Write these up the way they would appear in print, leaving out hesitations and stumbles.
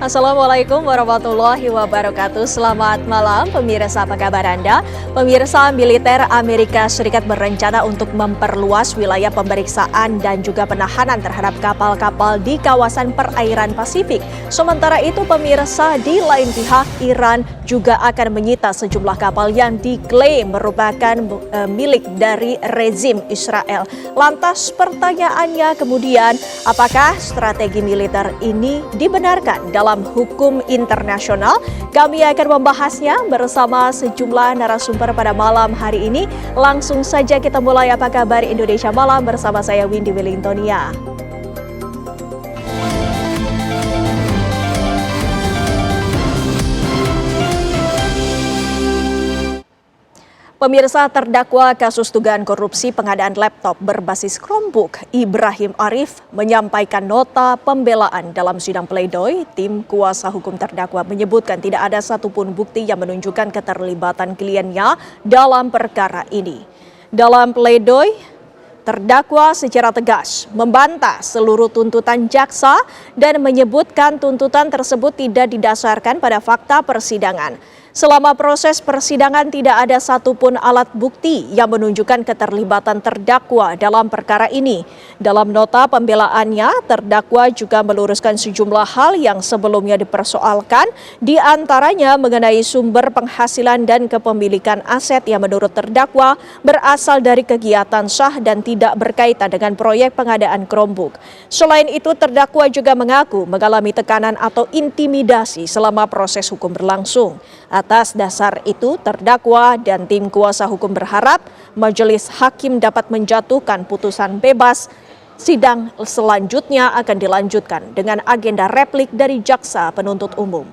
Assalamualaikum warahmatullahi wabarakatuh. Selamat malam pemirsa, apa kabar Anda? Pemirsa, militer Amerika Serikat berencana untuk memperluas wilayah pemeriksaan dan juga penahanan terhadap kapal-kapal di kawasan perairan Pasifik. Sementara itu pemirsa, di lain pihak Iran juga akan menyita sejumlah kapal yang diklaim merupakan milik dari rezim Israel. Lantas pertanyaannya kemudian, apakah strategi militer ini dibenarkan dalam hukum internasional? Kami akan membahasnya bersama sejumlah narasumber pada malam hari ini. Langsung saja kita mulai Apa Kabar Indonesia Malam bersama saya Windy Wellingtonia. Pemirsa, terdakwa kasus dugaan korupsi pengadaan laptop berbasis Chromebook, Ibrahim Arif, menyampaikan nota pembelaan dalam sidang pledoi. Tim kuasa hukum terdakwa menyebutkan tidak ada satupun bukti yang menunjukkan keterlibatan kliennya dalam perkara ini. Dalam pledoi, terdakwa secara tegas membantah seluruh tuntutan jaksa dan menyebutkan tuntutan tersebut tidak didasarkan pada fakta persidangan. Selama proses persidangan tidak ada satupun alat bukti yang menunjukkan keterlibatan terdakwa dalam perkara ini. Dalam nota pembelaannya, terdakwa juga meluruskan sejumlah hal yang sebelumnya dipersoalkan, di antaranya mengenai sumber penghasilan dan kepemilikan aset yang menurut terdakwa berasal dari kegiatan sah dan tidak berkaitan dengan proyek pengadaan Chromebook. Selain itu, terdakwa juga mengaku mengalami tekanan atau intimidasi selama proses hukum berlangsung. Atas dasar itu, terdakwa dan tim kuasa hukum berharap majelis hakim dapat menjatuhkan putusan bebas. Sidang selanjutnya akan dilanjutkan dengan agenda replik dari jaksa penuntut umum.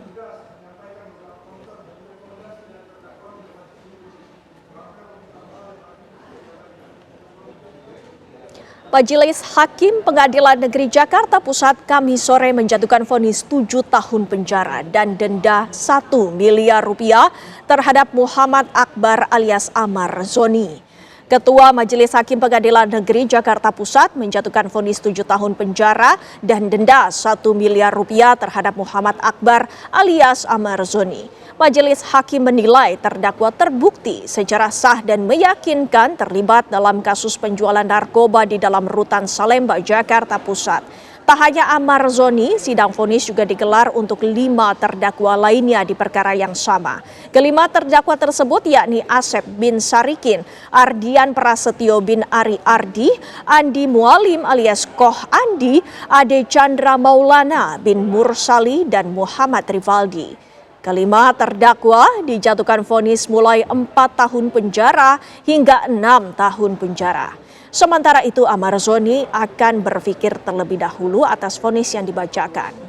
Majelis Hakim Pengadilan Negeri Jakarta Pusat Kamis sore menjatuhkan vonis 7 tahun penjara dan denda 1 miliar rupiah terhadap Muhammad Akbar alias Amar Zoni. Ketua Majelis Hakim Pengadilan Negeri Jakarta Pusat menjatuhkan vonis 7 tahun penjara dan denda 1 miliar rupiah terhadap Muhammad Akbar alias Amar Zoni. Majelis Hakim menilai terdakwa terbukti secara sah dan meyakinkan terlibat dalam kasus penjualan narkoba di dalam rutan Salemba, Jakarta Pusat. Tak hanya Amar Zoni, sidang vonis juga digelar untuk 5 terdakwa lainnya di perkara yang sama. Kelima terdakwa tersebut yakni Asep bin Sarikin, Ardian Prasetyo bin Ari Ardi, Andi Mualim alias Koh Andi, Ade Chandra Maulana bin Mursali, dan Muhammad Rivaldi. Kelima terdakwa dijatuhkan vonis mulai 4 tahun penjara hingga 6 tahun penjara. Sementara itu, Amar Zoni akan berpikir terlebih dahulu atas vonis yang dibacakan.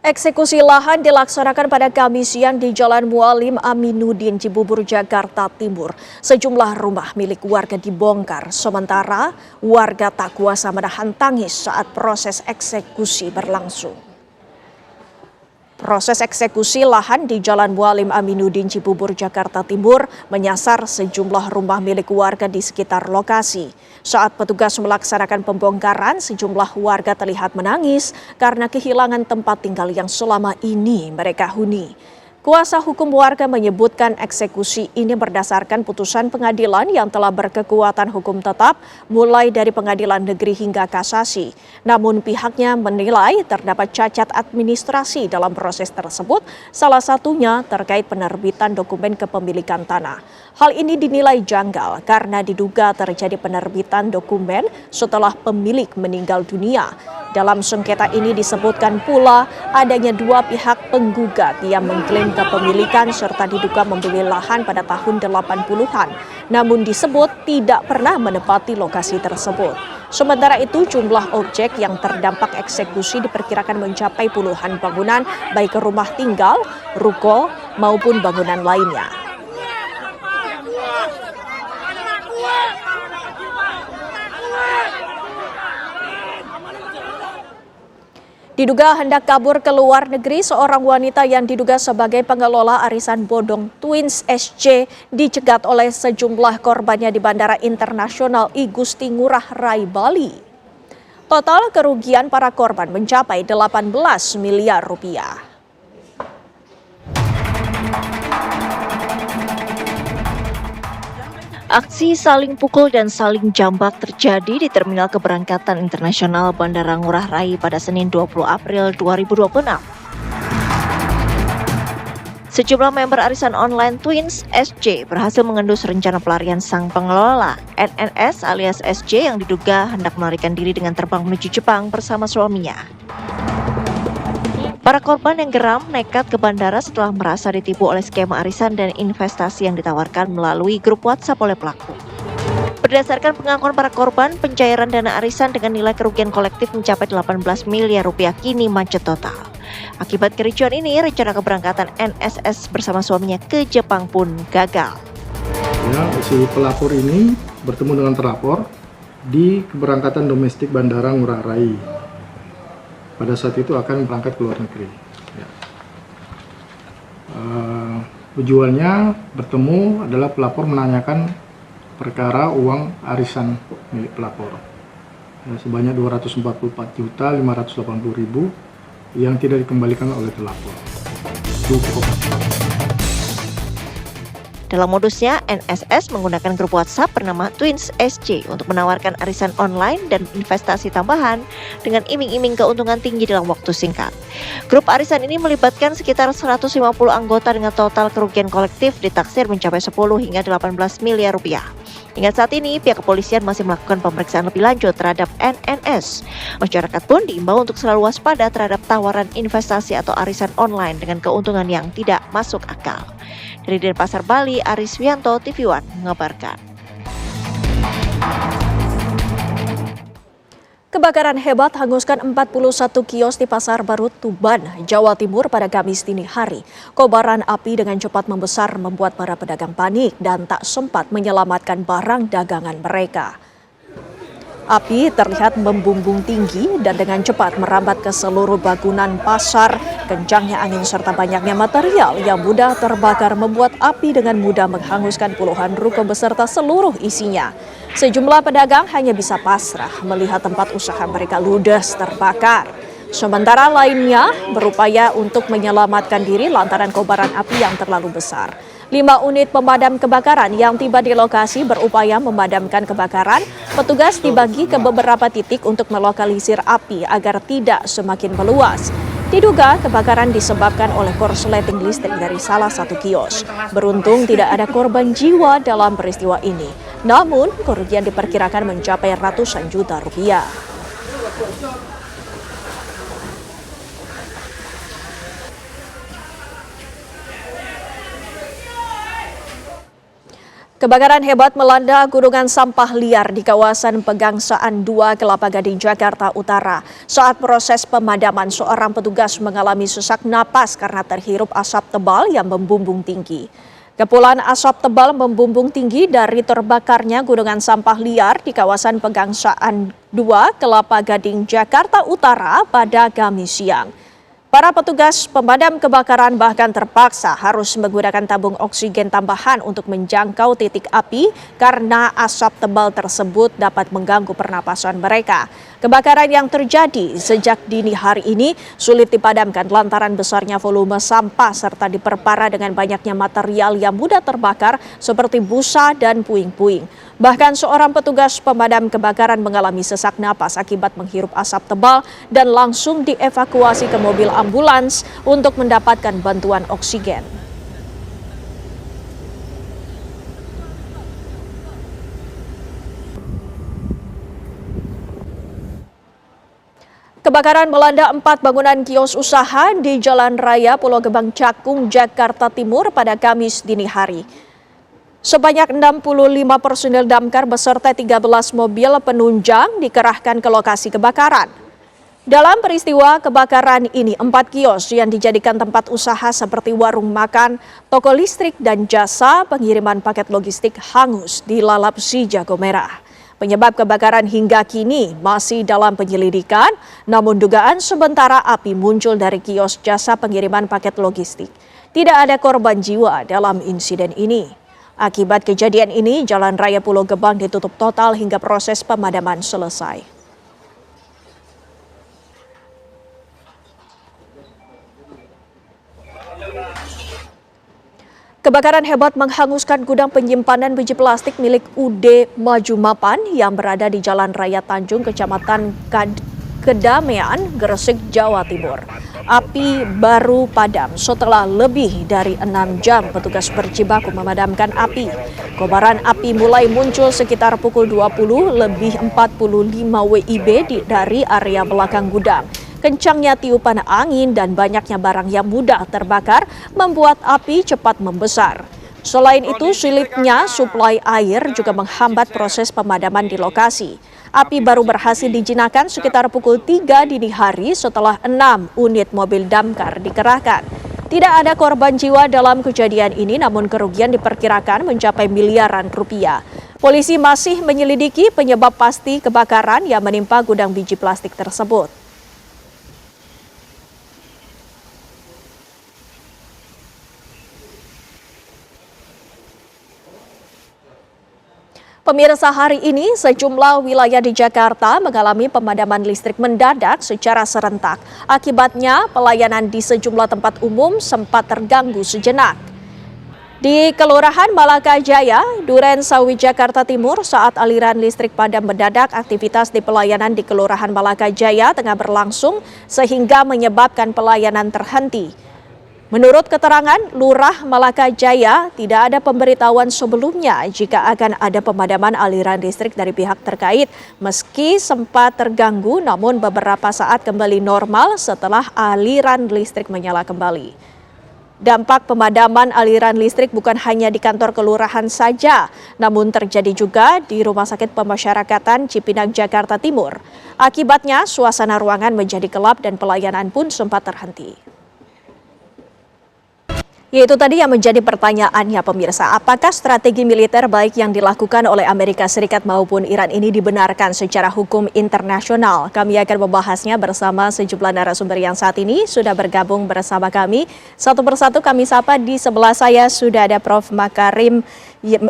Eksekusi lahan dilaksanakan pada Kamis siang di Jalan Mualim Aminuddin, Cibubur, Jakarta Timur. Sejumlah rumah milik warga dibongkar, sementara warga tak kuasa menahan tangis saat proses eksekusi berlangsung. Proses eksekusi lahan di Jalan Mualim Aminuddin, Cibubur, Jakarta Timur menyasar sejumlah rumah milik warga di sekitar lokasi. Saat petugas melaksanakan pembongkaran, sejumlah warga terlihat menangis karena kehilangan tempat tinggal yang selama ini mereka huni. Kuasa hukum warga menyebutkan eksekusi ini berdasarkan putusan pengadilan yang telah berkekuatan hukum tetap mulai dari pengadilan negeri hingga kasasi. Namun pihaknya menilai terdapat cacat administrasi dalam proses tersebut, salah satunya terkait penerbitan dokumen kepemilikan tanah. Hal ini dinilai janggal karena diduga terjadi penerbitan dokumen setelah pemilik meninggal dunia. Dalam sengketa ini disebutkan pula adanya 2 pihak penggugat yang mengklaim kepemilikan serta diduga membeli lahan pada tahun 80-an. Namun disebut tidak pernah menempati lokasi tersebut. Sementara itu jumlah objek yang terdampak eksekusi diperkirakan mencapai puluhan bangunan baik rumah tinggal, ruko maupun bangunan lainnya. Diduga hendak kabur ke luar negeri, seorang wanita yang diduga sebagai pengelola arisan bodong Twins SC dicegat oleh sejumlah korbannya di Bandara Internasional I Gusti Ngurah Rai, Bali. Total kerugian para korban mencapai 18 miliar rupiah. Aksi saling pukul dan saling jambak terjadi di Terminal Keberangkatan Internasional Bandara Ngurah Rai pada Senin 20 April 2026. Sejumlah member arisan online Twins SC berhasil mengendus rencana pelarian sang pengelola NNS alias SC yang diduga hendak melarikan diri dengan terbang menuju Jepang bersama suaminya. Para korban yang geram nekat ke bandara setelah merasa ditipu oleh skema arisan dan investasi yang ditawarkan melalui grup WhatsApp oleh pelaku. Berdasarkan pengakuan para korban, pencairan dana arisan dengan nilai kerugian kolektif mencapai 18 miliar rupiah kini macet total. Akibat kericuan ini, rencana keberangkatan NSS bersama suaminya ke Jepang pun gagal. Ya, si pelapor ini bertemu dengan terlapor di keberangkatan domestik Bandara Ngurah Rai. Pada saat itu akan berangkat ke luar negeri. Ya. Tujuannya bertemu adalah pelapor menanyakan perkara uang arisan milik pelapor ya, sebanyak 244.580.000 yang tidak dikembalikan oleh pelapor. Cukup. Dalam modusnya, NSS menggunakan grup WhatsApp bernama Twins SC untuk menawarkan arisan online dan investasi tambahan dengan iming-iming keuntungan tinggi dalam waktu singkat. Grup arisan ini melibatkan sekitar 150 anggota dengan total kerugian kolektif ditaksir mencapai 10 hingga 18 miliar rupiah. Hingga saat ini, pihak kepolisian masih melakukan pemeriksaan lebih lanjut terhadap NNS. Masyarakat pun diimbau untuk selalu waspada terhadap tawaran investasi atau arisan online dengan keuntungan yang tidak masuk akal. Dari Denpasar, Bali, Aris Wianto, TV One mengabarkan. Kebakaran hebat hanguskan 41 kios di Pasar Baru, Tuban, Jawa Timur pada Kamis dini hari. Kobaran api dengan cepat membesar membuat para pedagang panik dan tak sempat menyelamatkan barang dagangan mereka. Api terlihat membumbung tinggi dan dengan cepat merambat ke seluruh bangunan pasar. Kencangnya angin serta banyaknya material yang mudah terbakar membuat api dengan mudah menghanguskan puluhan ruko beserta seluruh isinya. Sejumlah pedagang hanya bisa pasrah melihat tempat usaha mereka ludes terbakar. Sementara lainnya berupaya untuk menyelamatkan diri lantaran kobaran api yang terlalu besar. 5 unit pemadam kebakaran yang tiba di lokasi berupaya memadamkan kebakaran. Petugas dibagi ke beberapa titik untuk melokalisir api agar tidak semakin meluas. Diduga kebakaran disebabkan oleh korsleting listrik dari salah satu kios. Beruntung tidak ada korban jiwa dalam peristiwa ini. Namun kerugian diperkirakan mencapai ratusan juta rupiah. Kebakaran hebat melanda gunungan sampah liar di kawasan Pegangsaan 2, Kelapa Gading, Jakarta Utara. Saat proses pemadaman, seorang petugas mengalami sesak napas karena terhirup asap tebal yang membumbung tinggi. Kepulan asap tebal membumbung tinggi dari terbakarnya gunungan sampah liar di kawasan Pegangsaan 2, Kelapa Gading, Jakarta Utara pada Kamis siang. Para petugas pemadam kebakaran bahkan terpaksa harus menggunakan tabung oksigen tambahan untuk menjangkau titik api karena asap tebal tersebut dapat mengganggu pernapasan mereka. Kebakaran yang terjadi sejak dini hari ini sulit dipadamkan lantaran besarnya volume sampah serta diperparah dengan banyaknya material yang mudah terbakar seperti busa dan puing-puing. Bahkan seorang petugas pemadam kebakaran mengalami sesak napas akibat menghirup asap tebal dan langsung dievakuasi ke mobil ambulans untuk mendapatkan bantuan oksigen. Kebakaran melanda 4 bangunan kios usaha di Jalan Raya Pulau Gebang Cakung, Jakarta Timur pada Kamis dini hari. Sebanyak 65 personil damkar beserta 13 mobil penunjang dikerahkan ke lokasi kebakaran. Dalam peristiwa kebakaran ini, 4 kios yang dijadikan tempat usaha seperti warung makan, toko listrik, dan jasa pengiriman paket logistik hangus dilalap si jago merah. Penyebab kebakaran hingga kini masih dalam penyelidikan, namun dugaan sementara api muncul dari kios jasa pengiriman paket logistik. Tidak ada korban jiwa dalam insiden ini. Akibat kejadian ini, Jalan Raya Pulau Gebang ditutup total hingga proses pemadaman selesai. Kebakaran hebat menghanguskan gudang penyimpanan biji plastik milik UD Maju Mapan yang berada di Jalan Raya Tanjung, Kecamatan Kedamean, Gresik, Jawa Timur. Api baru padam setelah lebih dari 6 jam petugas berjibaku memadamkan api. Kobaran api mulai muncul sekitar pukul 20 lebih 45 WIB dari area belakang gudang. Kencangnya tiupan angin dan banyaknya barang yang mudah terbakar membuat api cepat membesar. Selain itu, sulitnya suplai air juga menghambat proses pemadaman di lokasi. Api baru berhasil dijinakan sekitar pukul 3 dini hari setelah 6 unit mobil damkar dikerahkan. Tidak ada korban jiwa dalam kejadian ini, namun kerugian diperkirakan mencapai miliaran rupiah. Polisi masih menyelidiki penyebab pasti kebakaran yang menimpa gudang biji plastik tersebut. Pemirsa, hari ini sejumlah wilayah di Jakarta mengalami pemadaman listrik mendadak secara serentak. Akibatnya, pelayanan di sejumlah tempat umum sempat terganggu sejenak. Di Kelurahan Malaka Jaya, Duren Sawi, Jakarta Timur, saat aliran listrik padam mendadak, aktivitas di pelayanan di Kelurahan Malaka Jaya tengah berlangsung sehingga menyebabkan pelayanan terhenti. Menurut keterangan Lurah Malaka Jaya, tidak ada pemberitahuan sebelumnya jika akan ada pemadaman aliran listrik dari pihak terkait. Meski sempat terganggu, namun beberapa saat kembali normal setelah aliran listrik menyala kembali. Dampak pemadaman aliran listrik bukan hanya di kantor kelurahan saja, namun terjadi juga di Rumah Sakit Pemasyarakatan Cipinang, Jakarta Timur. Akibatnya, suasana ruangan menjadi gelap dan pelayanan pun sempat terhenti. Yaitu tadi yang menjadi pertanyaannya, pemirsa. Apakah strategi militer baik yang dilakukan oleh Amerika Serikat maupun Iran ini dibenarkan secara hukum internasional? Kami akan membahasnya bersama sejumlah narasumber yang saat ini sudah bergabung bersama kami. Satu persatu kami sapa. Di sebelah saya sudah ada Prof. Makarim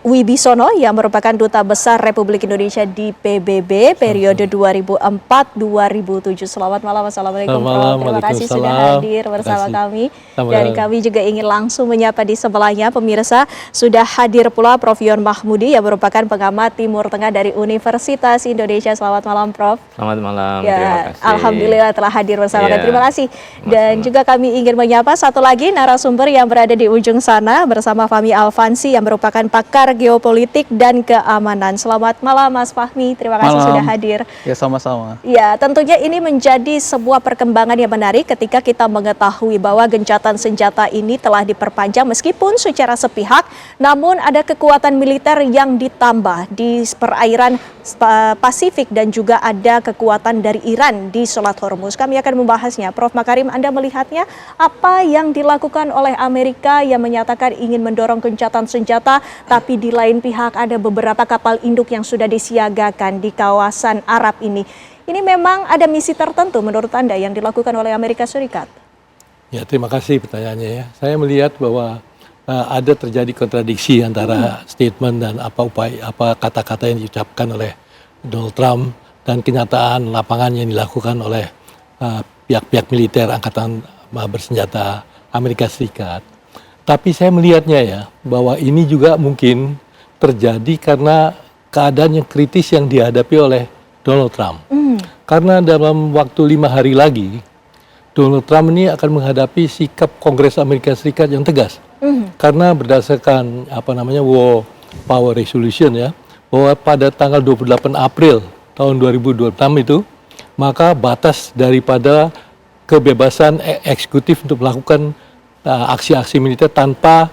Wibisono yang merupakan Duta Besar Republik Indonesia di PBB periode 2004-2007. Selamat malam, Assalamualaikum Prof. Terima kasih sudah hadir bersama kami. Dan kami juga ingin langsung menyapa di sebelahnya, pemirsa, sudah hadir pula Prof. Yon Mahmudi yang merupakan pengamat Timur Tengah dari Universitas Indonesia. Selamat malam, Prof. Selamat malam, ya, terima kasih. Alhamdulillah telah hadir bersama kami. Terima kasih. Dan juga kami ingin menyapa satu lagi narasumber yang berada di ujung sana bersama Fahmi Alfansi yang merupakan pakar geopolitik dan keamanan. Selamat malam, Mas Fahmi. Terima kasih sudah hadir. Ya, sama-sama. Ya, tentunya ini menjadi sebuah perkembangan yang menarik ketika kita mengetahui bahwa gencatan senjata ini telah diperpanjang meskipun secara sepihak, namun ada kekuatan militer yang ditambah di perairan Pasifik dan juga ada kekuatan dari Iran di Selat Hormuz. Kami akan membahasnya. Prof. Makarim, Anda melihatnya apa yang dilakukan oleh Amerika yang menyatakan ingin mendorong gencatan senjata, tapi di lain pihak ada beberapa kapal induk yang sudah disiagakan di kawasan Arab ini. Ini memang ada misi tertentu menurut Anda yang dilakukan oleh Amerika Serikat? Ya, terima kasih pertanyaannya ya. Saya melihat bahwa ada terjadi kontradiksi antara statement dan apa kata-kata yang diucapkan oleh Donald Trump dan kenyataan lapangan yang dilakukan oleh pihak-pihak militer angkatan bersenjata Amerika Serikat. Tapi saya melihatnya ya bahwa ini juga mungkin terjadi karena keadaan yang kritis yang dihadapi oleh Donald Trump. Karena dalam waktu 5 hari lagi Donald Trump ini akan menghadapi sikap Kongres Amerika Serikat yang tegas. Karena berdasarkan War Power Resolution ya, bahwa pada tanggal 28 April tahun 2026 itu, maka batas daripada kebebasan eksekutif untuk melakukan aksi-aksi militer tanpa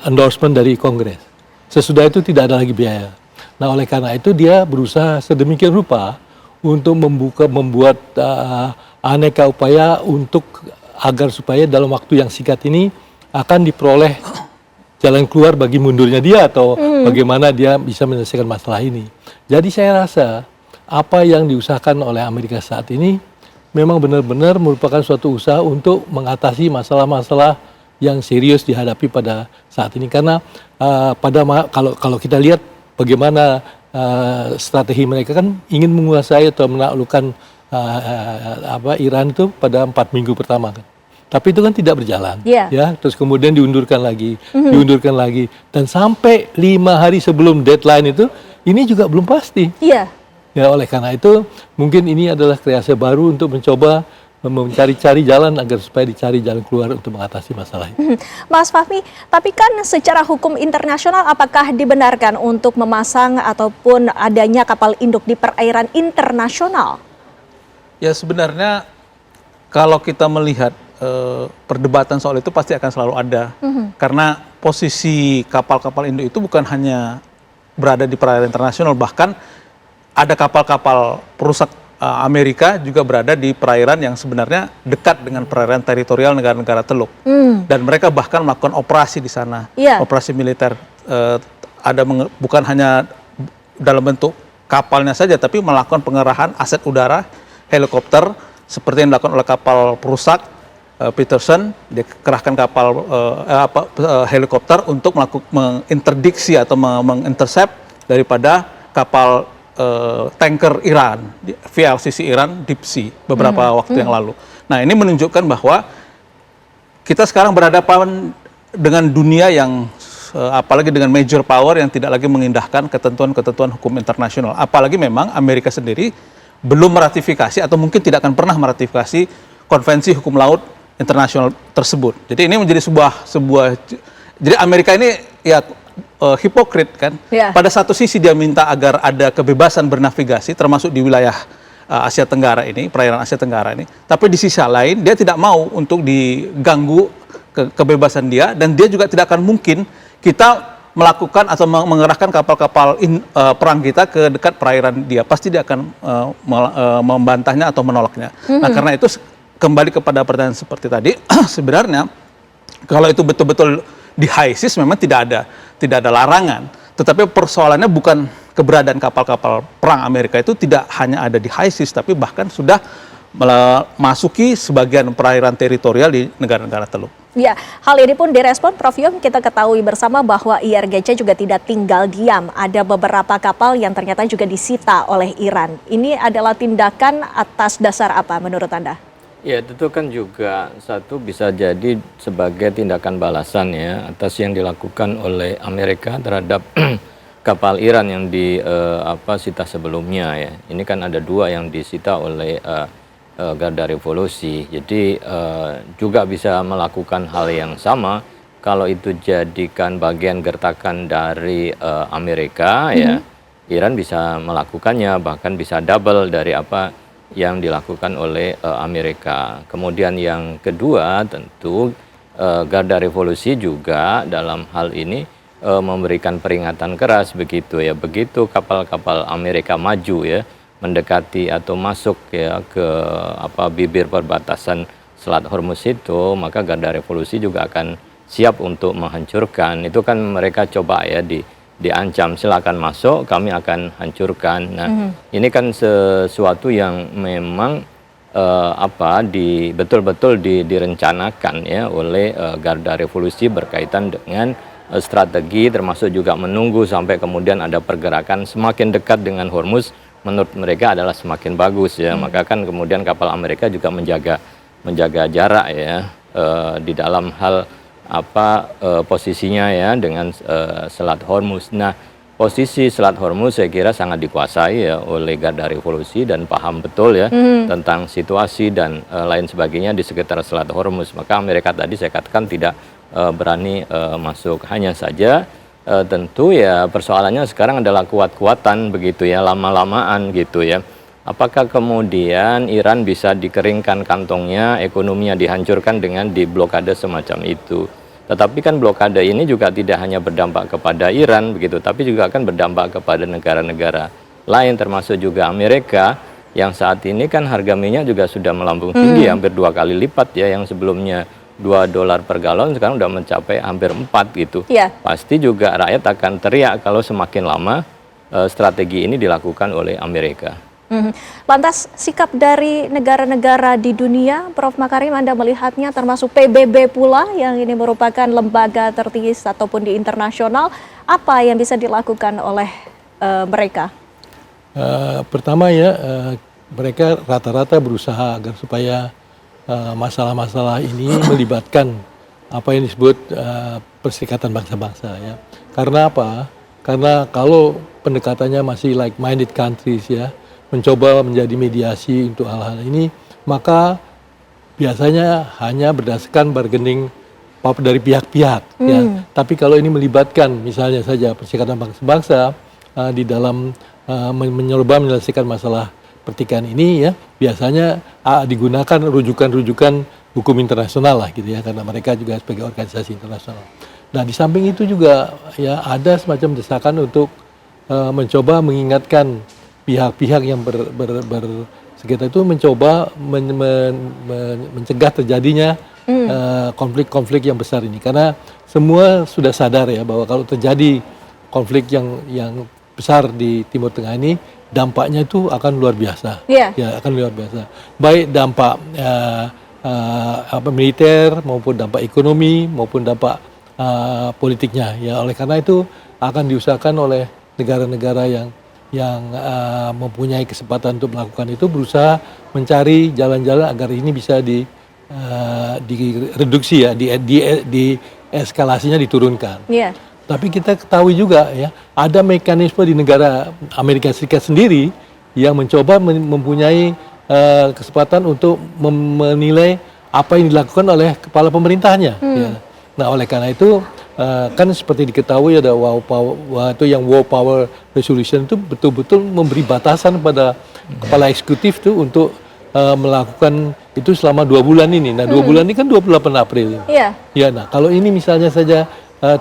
endorsement dari Kongres. Sesudah itu tidak ada lagi biaya. Nah, oleh karena itu dia berusaha sedemikian rupa untuk membuat aneka upaya untuk agar supaya dalam waktu yang singkat ini akan diperoleh jalan keluar bagi mundurnya dia atau bagaimana dia bisa menyelesaikan masalah ini. Jadi saya rasa apa yang diusahakan oleh Amerika saat ini memang benar-benar merupakan suatu usaha untuk mengatasi masalah-masalah yang serius dihadapi pada saat ini. Karena kalau kita lihat bagaimana strategi mereka kan ingin menguasai atau menaklukkan Iran itu pada 4 minggu pertama kan. Tapi itu kan tidak berjalan, ya. Terus kemudian diundurkan lagi, dan sampai 5 hari sebelum deadline itu, ini juga belum pasti. Ya, oleh karena itu mungkin ini adalah kreasi baru untuk mencoba mencari-cari jalan agar supaya dicari jalan keluar untuk mengatasi masalah itu. Mas Fahmi, tapi kan secara hukum internasional apakah dibenarkan untuk memasang ataupun adanya kapal induk di perairan internasional? Ya sebenarnya kalau kita melihat perdebatan soal itu pasti akan selalu ada. Karena posisi kapal-kapal induk itu bukan hanya berada di perairan internasional, bahkan ada kapal-kapal perusak Amerika juga berada di perairan yang sebenarnya dekat dengan perairan teritorial negara-negara Teluk. Dan mereka bahkan melakukan operasi di sana, operasi militer. Bukan hanya dalam bentuk kapalnya saja, tapi melakukan pengerahan aset udara, helikopter, seperti yang dilakukan oleh kapal perusak Peterson. Dia kerahkan kapal helikopter untuk menginterdiksi atau mengintercept daripada kapal tanker Iran, VLCC Iran Deep Sea beberapa waktu yang lalu. Nah, ini menunjukkan bahwa kita sekarang berhadapan dengan dunia yang apalagi dengan major power yang tidak lagi mengindahkan ketentuan-ketentuan hukum internasional. Apalagi memang Amerika sendiri belum meratifikasi atau mungkin tidak akan pernah meratifikasi konvensi hukum laut internasional tersebut. Jadi ini menjadi sebuah jadi Amerika ini ya hipokrit kan. Pada satu sisi dia minta agar ada kebebasan bernavigasi termasuk di wilayah Asia Tenggara ini, perairan Asia Tenggara ini. Tapi di sisi lain dia tidak mau untuk diganggu kebebasan dia, dan dia juga tidak akan mungkin kita melakukan atau mengerahkan kapal-kapal perang kita ke dekat perairan dia. Pasti dia akan membantahnya atau menolaknya. Nah, karena itu kembali kepada pertanyaan seperti tadi, sebenarnya kalau itu betul-betul di high seas memang tidak ada larangan. Tetapi persoalannya bukan keberadaan kapal-kapal perang Amerika itu tidak hanya ada di high seas, tapi bahkan sudah memasuki sebagian perairan teritorial di negara-negara Teluk. Ya, hal ini pun direspon Prof Yom. Kita ketahui bersama bahwa IRGC juga tidak tinggal diam. Ada beberapa kapal yang ternyata juga disita oleh Iran. Ini adalah tindakan atas dasar apa menurut Anda? Ya, itu kan juga satu bisa jadi sebagai tindakan balasan ya atas yang dilakukan oleh Amerika terhadap kapal Iran yang disita sebelumnya ya. Ini kan ada 2 yang disita oleh Garda Revolusi. Jadi juga bisa melakukan hal yang sama kalau itu jadikan bagian gertakan dari Amerika ya. Iran bisa melakukannya, bahkan bisa double dari apa yang dilakukan oleh Amerika. Kemudian yang kedua tentu Garda Revolusi juga dalam hal ini memberikan peringatan keras begitu ya. Begitu kapal-kapal Amerika maju ya mendekati atau masuk ya ke bibir perbatasan Selat Hormuz itu, maka Garda Revolusi juga akan siap untuk menghancurkan. Itu kan mereka coba ya diancam, silakan masuk, kami akan hancurkan. Nah, ini kan sesuatu yang memang betul-betul direncanakan ya oleh Garda Revolusi berkaitan dengan strategi, termasuk juga menunggu sampai kemudian ada pergerakan semakin dekat dengan Hormuz. Menurut mereka adalah semakin bagus ya. Maka kan kemudian kapal Amerika juga menjaga jarak ya di dalam hal posisinya ya dengan Selat Hormuz. Nah, posisi Selat Hormuz saya kira sangat dikuasai ya oleh Garda Revolusi dan paham betul ya tentang situasi dan lain sebagainya di sekitar Selat Hormuz. Maka Amerika tadi saya katakan tidak berani masuk. Hanya saja tentu ya persoalannya sekarang adalah kuat-kuatan begitu ya, lama-lamaan gitu ya. Apakah kemudian Iran bisa dikeringkan kantongnya, ekonominya dihancurkan dengan diblokade semacam itu? Tetapi kan blokade ini juga tidak hanya berdampak kepada Iran begitu, tapi juga akan berdampak kepada negara-negara lain termasuk juga Amerika yang saat ini kan harga minyak juga sudah melambung tinggi hampir 2 kali lipat ya, yang sebelumnya $2 per galon sekarang udah mencapai hampir 4 gitu. Iya. Pasti juga rakyat akan teriak kalau semakin lama strategi ini dilakukan oleh Amerika. Lantas sikap dari negara-negara di dunia, Prof. Makarim, Anda melihatnya termasuk PBB pula yang ini merupakan lembaga tertinggi ataupun di internasional, apa yang bisa dilakukan oleh mereka? Pertama ya, mereka rata-rata berusaha agar supaya masalah-masalah ini melibatkan apa yang disebut Perserikatan Bangsa-Bangsa ya. Karena apa? Karena kalau pendekatannya masih like-minded countries ya, mencoba menjadi mediasi untuk hal-hal ini, maka biasanya hanya berdasarkan bargaining dari pihak-pihak ya. Tapi kalau ini melibatkan misalnya saja Perserikatan Bangsa-Bangsa di dalam mencoba menyelesaikan masalah pertikaian ini ya, biasanya digunakan rujukan-rujukan hukum internasional lah gitu ya, karena mereka juga sebagai organisasi internasional. Nah di samping itu juga ya ada semacam desakan untuk mencoba mengingatkan pihak-pihak yang bersengketa itu mencoba mencegah terjadinya konflik-konflik yang besar ini, karena semua sudah sadar ya bahwa kalau terjadi konflik yang besar di Timur Tengah ini, dampaknya itu akan luar biasa. Yeah. Ya, akan luar biasa. Baik dampak militer maupun dampak ekonomi maupun dampak politiknya. Ya, oleh karena itu akan diusahakan oleh negara-negara yang mempunyai kesempatan untuk melakukan itu, berusaha mencari jalan-jalan agar ini bisa direduksi ya, di eskalasinya diturunkan. Yeah. Tapi kita ketahui juga ya, ada mekanisme di negara Amerika Serikat sendiri yang mencoba mempunyai kesempatan untuk menilai apa yang dilakukan oleh kepala pemerintahnya. Ya. Nah, oleh karena itu kan seperti diketahui ada war power resolution itu betul-betul memberi batasan pada kepala eksekutif tuh untuk melakukan itu selama 2 bulan ini. Nah, 2 bulan ini kan 28 April. Iya. Ya, nah kalau ini misalnya saja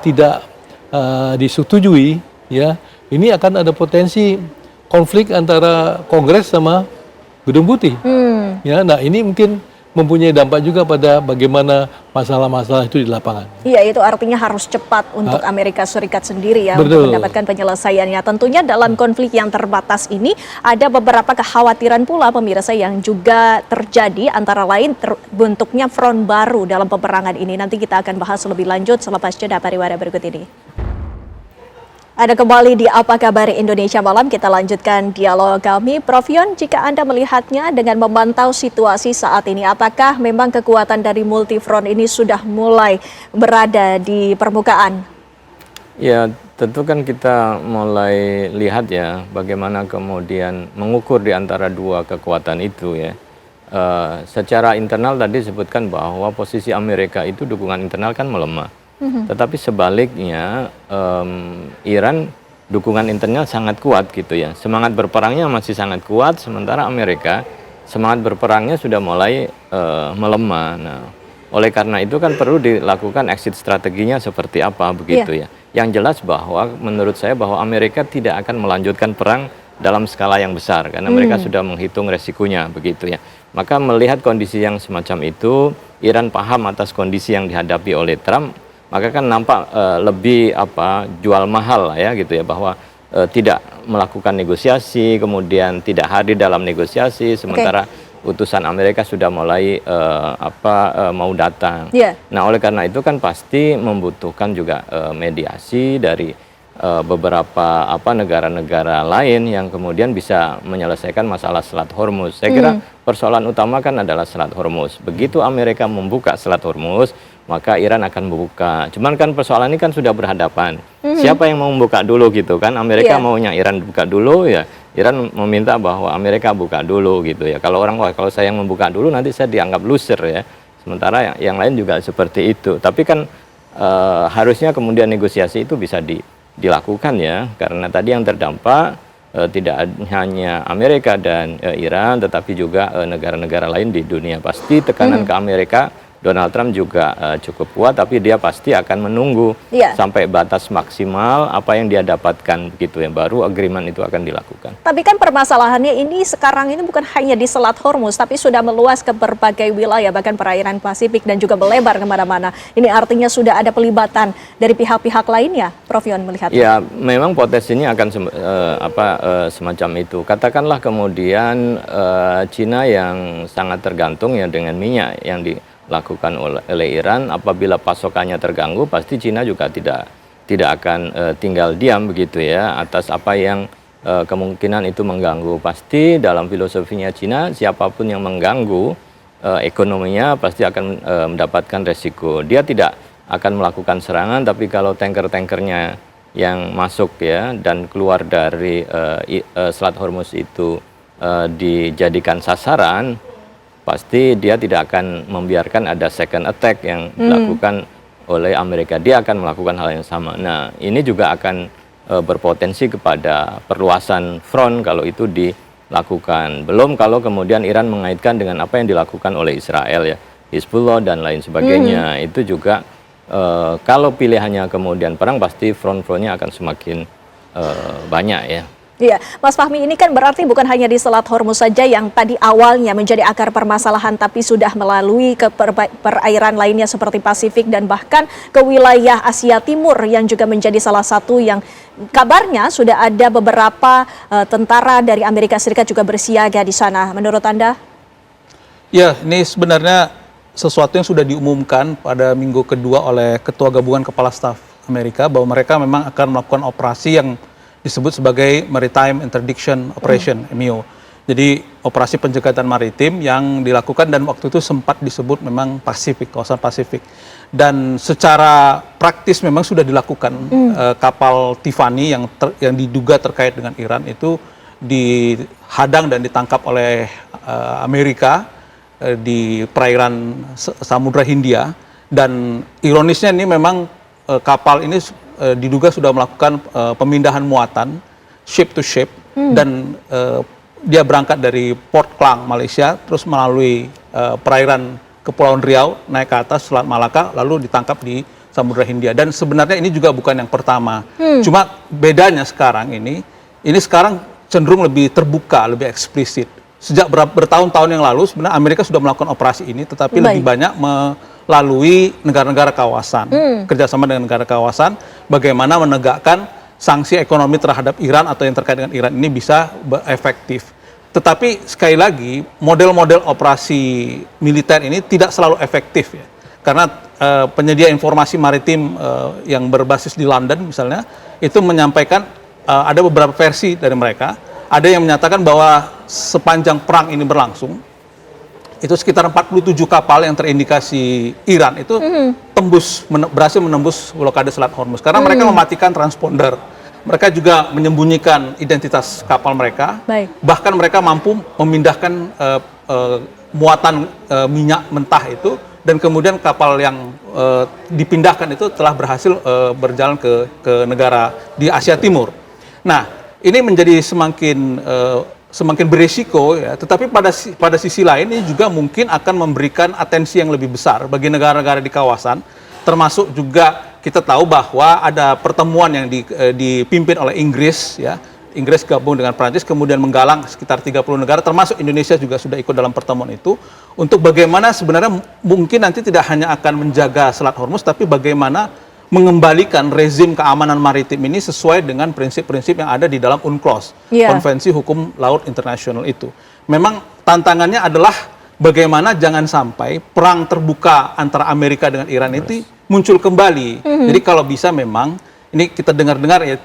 tidak disetujui, ya ini akan ada potensi konflik antara Kongres sama Gedung Putih. Ya, nah ini mungkin mempunyai dampak juga pada bagaimana masalah-masalah itu di lapangan. Iya, itu artinya harus cepat untuk Amerika Serikat sendiri ya Betul. untuk mendapatkan penyelesaiannya. Tentunya dalam konflik yang terbatas ini ada beberapa kekhawatiran pula pemirsa yang juga terjadi, antara lain terbentuknya front baru dalam peperangan ini. Nanti kita akan bahas lebih lanjut selepas jeda pariwara berikut ini. Ada kembali di Apa Kabar Indonesia Malam, kita lanjutkan dialog kami. Prof Yon, jika Anda melihatnya dengan memantau situasi saat ini, apakah memang kekuatan dari multifront ini sudah mulai berada di permukaan? Ya, tentu kan kita mulai lihat ya bagaimana kemudian mengukur di antara dua kekuatan itu ya. Secara internal tadi disebutkan bahwa posisi Amerika itu dukungan internal kan melemah. Tetapi sebaliknya Iran dukungan internal sangat kuat gitu ya. Semangat berperangnya masih sangat kuat, sementara Amerika semangat berperangnya sudah mulai melemah. Nah, oleh karena itu kan perlu dilakukan exit strateginya seperti apa begitu ya. Yang jelas bahwa menurut saya bahwa Amerika tidak akan melanjutkan perang dalam skala yang besar karena mereka sudah menghitung resikonya begitu ya. Maka melihat kondisi yang semacam itu, Iran paham atas kondisi yang dihadapi oleh Trump, maka kan nampak lebih jual mahal lah ya gitu ya, bahwa tidak melakukan negosiasi, kemudian tidak hadir dalam negosiasi, sementara utusan Amerika sudah mulai mau datang. Nah, oleh karena itu kan pasti membutuhkan juga mediasi dari beberapa negara-negara lain yang kemudian bisa menyelesaikan masalah Selat Hormuz. Saya kira persoalan utama kan adalah Selat Hormuz. Begitu Amerika membuka Selat Hormuz, maka Iran akan membuka. Cuman kan persoalan ini kan sudah berhadapan. Siapa yang mau membuka dulu gitu kan? Amerika maunya Iran buka dulu ya. Iran meminta bahwa Amerika buka dulu gitu ya. Kalau kalau saya yang membuka dulu nanti saya dianggap loser ya. Sementara yang lain juga seperti itu. Tapi kan harusnya kemudian negosiasi itu bisa dilakukan ya. Karena tadi yang terdampak tidak hanya Amerika dan Iran, tetapi juga negara-negara lain di dunia. Pasti tekanan ke Amerika Donald Trump juga cukup kuat, tapi dia pasti akan menunggu sampai batas maksimal apa yang dia dapatkan begitu ya, baru agreement itu akan dilakukan. Tapi kan permasalahannya ini sekarang ini bukan hanya di Selat Hormuz, tapi sudah meluas ke berbagai wilayah, bahkan perairan Pasifik dan juga melebar kemana-mana. Ini artinya sudah ada pelibatan dari pihak-pihak lainnya, Prof. Yon melihat. Ya, memang potensinya akan semacam itu. Katakanlah kemudian Cina yang sangat tergantung ya dengan minyak yang dilakukan oleh Iran, apabila pasokannya terganggu, pasti Cina juga tidak akan tinggal diam begitu ya atas apa yang kemungkinan itu mengganggu. Pasti dalam filosofinya Cina, siapapun yang mengganggu ekonominya pasti akan mendapatkan resiko. Dia tidak akan melakukan serangan, tapi kalau tanker-tankernya yang masuk ya dan keluar dari Selat Hormuz itu dijadikan sasaran, pasti dia tidak akan membiarkan ada second attack yang dilakukan oleh Amerika. Dia akan melakukan hal yang sama. Nah, ini juga akan berpotensi kepada perluasan front kalau itu dilakukan. Belum kalau kemudian Iran mengaitkan dengan apa yang dilakukan oleh Israel ya, Hizbullah dan lain sebagainya. Itu juga kalau pilihannya kemudian perang, pasti front-frontnya akan semakin banyak ya. Iya, Mas Fahmi, ini kan berarti bukan hanya di Selat Hormuz saja yang tadi awalnya menjadi akar permasalahan, tapi sudah melalui ke perairan lainnya seperti Pasifik dan bahkan ke wilayah Asia Timur yang juga menjadi salah satu yang kabarnya sudah ada beberapa tentara dari Amerika Serikat juga bersiaga di sana. Menurut Anda? Ya, ini sebenarnya sesuatu yang sudah diumumkan pada minggu kedua oleh Ketua Gabungan Kepala Staf Amerika bahwa mereka memang akan melakukan operasi yang disebut sebagai Maritime Interdiction Operation, MIO. Jadi operasi penjegatan maritim yang dilakukan dan waktu itu sempat disebut memang Pasifik, kawasan Pasifik. Dan secara praktis memang sudah dilakukan. Kapal Tiffany yang diduga terkait dengan Iran itu dihadang dan ditangkap oleh Amerika di perairan Samudra Hindia. Dan ironisnya ini memang kapal ini diduga sudah melakukan pemindahan muatan ship to ship dan dia berangkat dari Port Klang, Malaysia, terus melalui perairan Kepulauan Riau, naik ke atas Selat Malaka, lalu ditangkap di Samudra Hindia. Dan sebenarnya ini juga bukan yang pertama. Cuma bedanya sekarang ini sekarang cenderung lebih terbuka, lebih eksplisit. Sejak bertahun-tahun yang lalu sebenarnya Amerika sudah melakukan operasi ini, tetapi lebih banyak melalui negara-negara kawasan, kerjasama dengan negara kawasan, bagaimana menegakkan sanksi ekonomi terhadap Iran atau yang terkait dengan Iran ini bisa efektif. Tetapi sekali lagi model-model operasi militer ini tidak selalu efektif ya, karena penyedia informasi maritim yang berbasis di London misalnya itu menyampaikan ada beberapa versi dari mereka. Ada yang menyatakan bahwa sepanjang perang ini berlangsung, itu sekitar 47 kapal yang terindikasi Iran itu berhasil menembus blokade Selat Hormuz. Karena mereka mematikan transponder. Mereka juga menyembunyikan identitas kapal mereka. Bahkan mereka mampu memindahkan muatan minyak mentah itu. Dan kemudian kapal yang dipindahkan itu telah berhasil berjalan ke negara di Asia Timur. Nah, ini menjadi semakin berisiko ya, tetapi pada sisi lain ini juga mungkin akan memberikan atensi yang lebih besar bagi negara-negara di kawasan, termasuk juga kita tahu bahwa ada pertemuan yang dipimpin oleh Inggris ya. Inggris gabung dengan Prancis kemudian menggalang sekitar 30 negara termasuk Indonesia juga sudah ikut dalam pertemuan itu untuk bagaimana sebenarnya mungkin nanti tidak hanya akan menjaga Selat Hormuz tapi bagaimana mengembalikan rezim keamanan maritim ini sesuai dengan prinsip-prinsip yang ada di dalam UNCLOS, Konvensi Hukum Laut Internasional itu. Memang tantangannya adalah bagaimana jangan sampai perang terbuka antara Amerika dengan Iran itu muncul kembali. Jadi kalau bisa memang, ini kita dengar-dengar ya,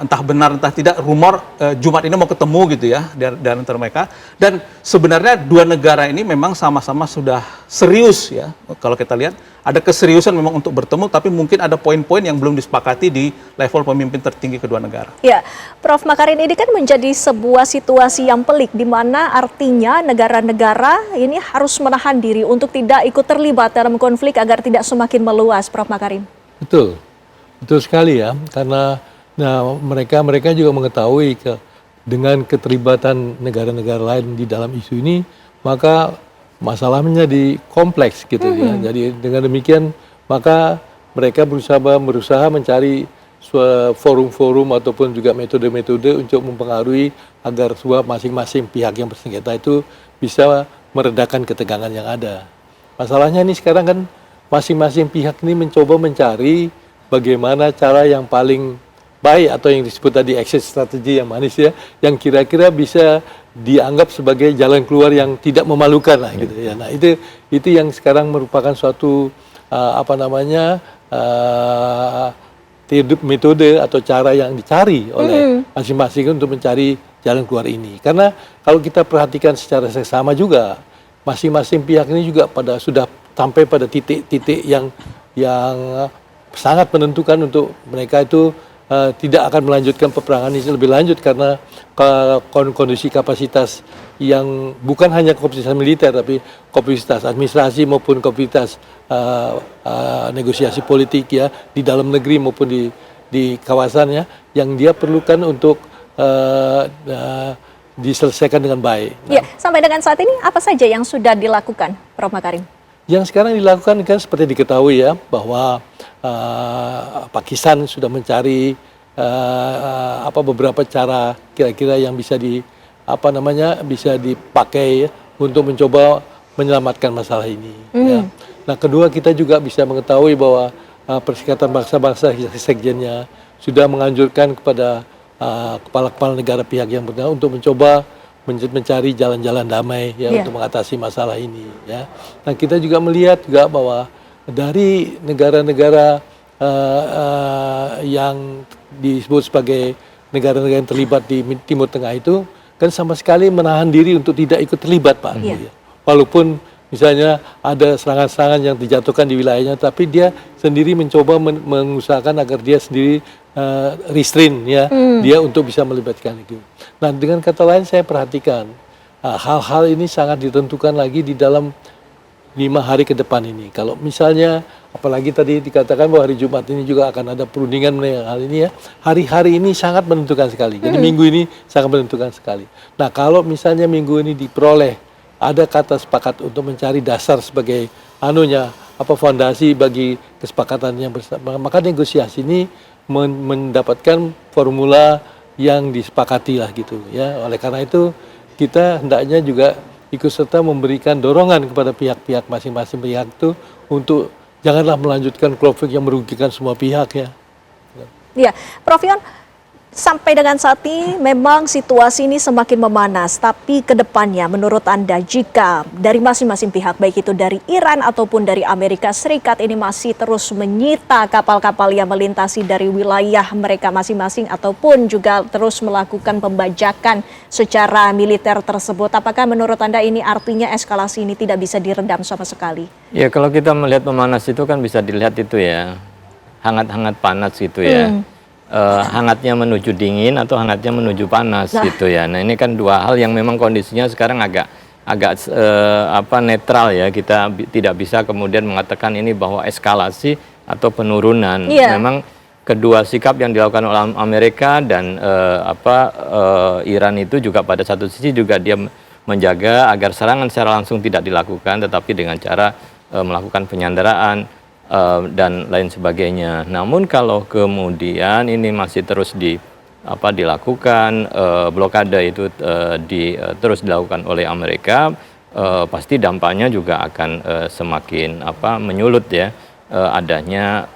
entah benar entah tidak, rumor Jumat ini mau ketemu gitu ya, di antara mereka. Dan sebenarnya dua negara ini memang sama-sama sudah serius ya, kalau kita lihat. Ada keseriusan memang untuk bertemu, tapi mungkin ada poin-poin yang belum disepakati di level pemimpin tertinggi kedua negara. Ya, Prof. Makarin, ini kan menjadi sebuah situasi yang pelik, di mana artinya negara-negara ini harus menahan diri untuk tidak ikut terlibat dalam konflik agar tidak semakin meluas, Prof. Makarin. Betul sekali ya, karena mereka juga mengetahui dengan keterlibatan negara-negara lain di dalam isu ini, maka masalahnya di kompleks gitu ya. Jadi dengan demikian maka mereka berusaha mencari forum-forum ataupun juga metode-metode untuk mempengaruhi agar masing-masing pihak yang bersengketa itu bisa meredakan ketegangan yang ada. Masalahnya ini sekarang kan masing-masing pihak ini mencoba mencari bagaimana cara yang paling baik atau yang disebut tadi exit strategi yang manis ya, yang kira-kira bisa dianggap sebagai jalan keluar yang tidak memalukan lah gitu ya. Nah itu yang sekarang merupakan suatu metode atau cara yang dicari oleh masing-masing untuk mencari jalan keluar ini. Karena kalau kita perhatikan secara seksama juga, masing-masing pihak ini juga sudah sampai pada titik-titik yang sangat menentukan untuk mereka itu tidak akan melanjutkan peperangan ini lebih lanjut karena kondisi kapasitas yang bukan hanya kapasitas militer tapi kapasitas administrasi maupun kapasitas negosiasi politik ya di dalam negeri maupun di kawasannya yang dia perlukan untuk diselesaikan dengan baik. Ya, sampai dengan saat ini apa saja yang sudah dilakukan, Prof. Makarim? Yang sekarang dilakukan kan seperti diketahui ya bahwa Pakistan sudah mencari beberapa cara kira-kira yang bisa bisa dipakai untuk mencoba menyelamatkan masalah ini. Ya. Nah, kedua kita juga bisa mengetahui bahwa Perserikatan Bangsa-Bangsa sekjennya sudah menganjurkan kepada kepala-kepala negara pihak yang berwenang untuk mencoba mencari jalan-jalan damai ya untuk mengatasi masalah ini ya. Nah, kita juga melihat juga bahwa dari negara-negara yang disebut sebagai negara-negara yang terlibat di Timur Tengah itu kan sama sekali menahan diri untuk tidak ikut terlibat, Pak. Ya. Walaupun misalnya ada serangan-serangan yang dijatuhkan di wilayahnya, tapi dia sendiri mencoba mengusahakan agar dia sendiri restrain ya, dia untuk bisa melibatkan itu. Nah, dengan kata lain saya perhatikan hal-hal ini sangat ditentukan lagi di dalam 5 hari ke depan ini. Kalau misalnya, apalagi tadi dikatakan bahwa hari Jumat ini juga akan ada perundingan mengenai hal ini ya, hari-hari ini sangat menentukan sekali. Jadi minggu ini sangat menentukan sekali. Nah, kalau misalnya minggu ini diperoleh ada kata sepakat untuk mencari dasar sebagai fondasi bagi kesepakatan yang bersama, maka negosiasi ini mendapatkan formula yang disepakati lah gitu ya. Oleh karena itu kita hendaknya juga ikut serta memberikan dorongan kepada pihak-pihak masing-masing pihak itu untuk janganlah melanjutkan konflik yang merugikan semua pihak ya. Iya, Prof. Yon, sampai dengan saat ini memang situasi ini semakin memanas, tapi ke depannya menurut Anda jika dari masing-masing pihak, baik itu dari Iran ataupun dari Amerika Serikat ini masih terus menyita kapal-kapal yang melintasi dari wilayah mereka masing-masing ataupun juga terus melakukan pembajakan secara militer tersebut, apakah menurut Anda ini artinya eskalasi ini tidak bisa diredam sama sekali? Ya, kalau kita melihat memanas itu kan bisa dilihat itu ya, hangat-hangat panas gitu ya. Hangatnya menuju dingin atau hangatnya menuju panas gitu ya. Nah, ini kan dua hal yang memang kondisinya sekarang agak netral ya. Kita tidak bisa kemudian mengatakan ini bahwa eskalasi atau penurunan. Memang kedua sikap yang dilakukan oleh Amerika dan Iran itu juga pada satu sisi juga dia menjaga agar serangan secara langsung tidak dilakukan, tetapi dengan cara melakukan penyanderaan dan lain sebagainya. Namun kalau kemudian ini masih terus dilakukan, blokade itu terus dilakukan oleh Amerika, pasti dampaknya juga akan semakin menyulut ya, adanya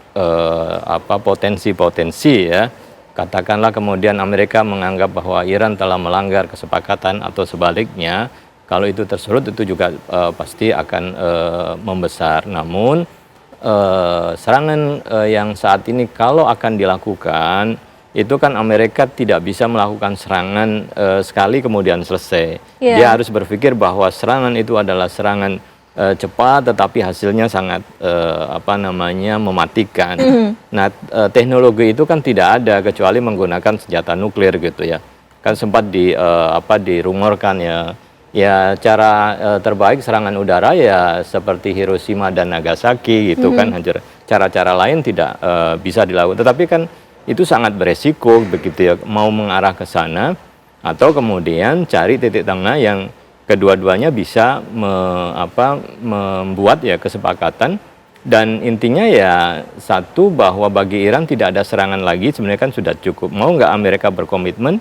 potensi-potensi ya. Katakanlah kemudian Amerika menganggap bahwa Iran telah melanggar kesepakatan atau sebaliknya, kalau itu tersulut itu juga pasti akan membesar. Namun serangan yang saat ini kalau akan dilakukan itu kan Amerika tidak bisa melakukan serangan sekali kemudian selesai. Dia harus berpikir bahwa serangan itu adalah serangan cepat tetapi hasilnya sangat mematikan. Nah, teknologi itu kan tidak ada kecuali menggunakan senjata nuklir gitu ya. Kan sempat dirumorkan ya cara terbaik serangan udara ya seperti Hiroshima dan Nagasaki gitu kan, cara-cara lain tidak bisa dilakukan, tetapi kan itu sangat beresiko begitu ya, mau mengarah ke sana atau kemudian cari titik tengah yang kedua-duanya bisa membuat ya kesepakatan, dan intinya ya satu, bahwa bagi Iran tidak ada serangan lagi sebenarnya kan sudah cukup. Mau nggak Amerika berkomitmen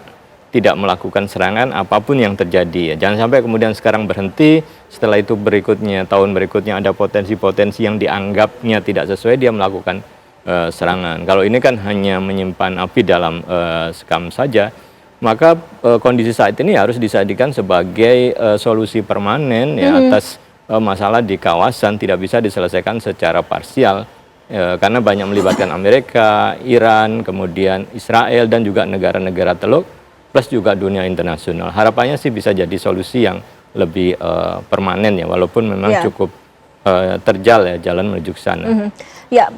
tidak melakukan serangan apapun yang terjadi ya. Jangan sampai kemudian sekarang berhenti, setelah itu berikutnya, tahun berikutnya ada potensi-potensi yang dianggapnya tidak sesuai, dia melakukan serangan. Kalau ini kan hanya menyimpan api dalam sekam saja, maka kondisi saat ini harus disadikan sebagai solusi permanen ya atas masalah di kawasan, tidak bisa diselesaikan secara parsial karena banyak melibatkan Amerika, Iran, kemudian Israel dan juga negara-negara Teluk, plus juga dunia internasional. Harapannya sih bisa jadi solusi yang lebih permanen ya, walaupun memang cukup terjal ya jalan menuju ke sana. Ya,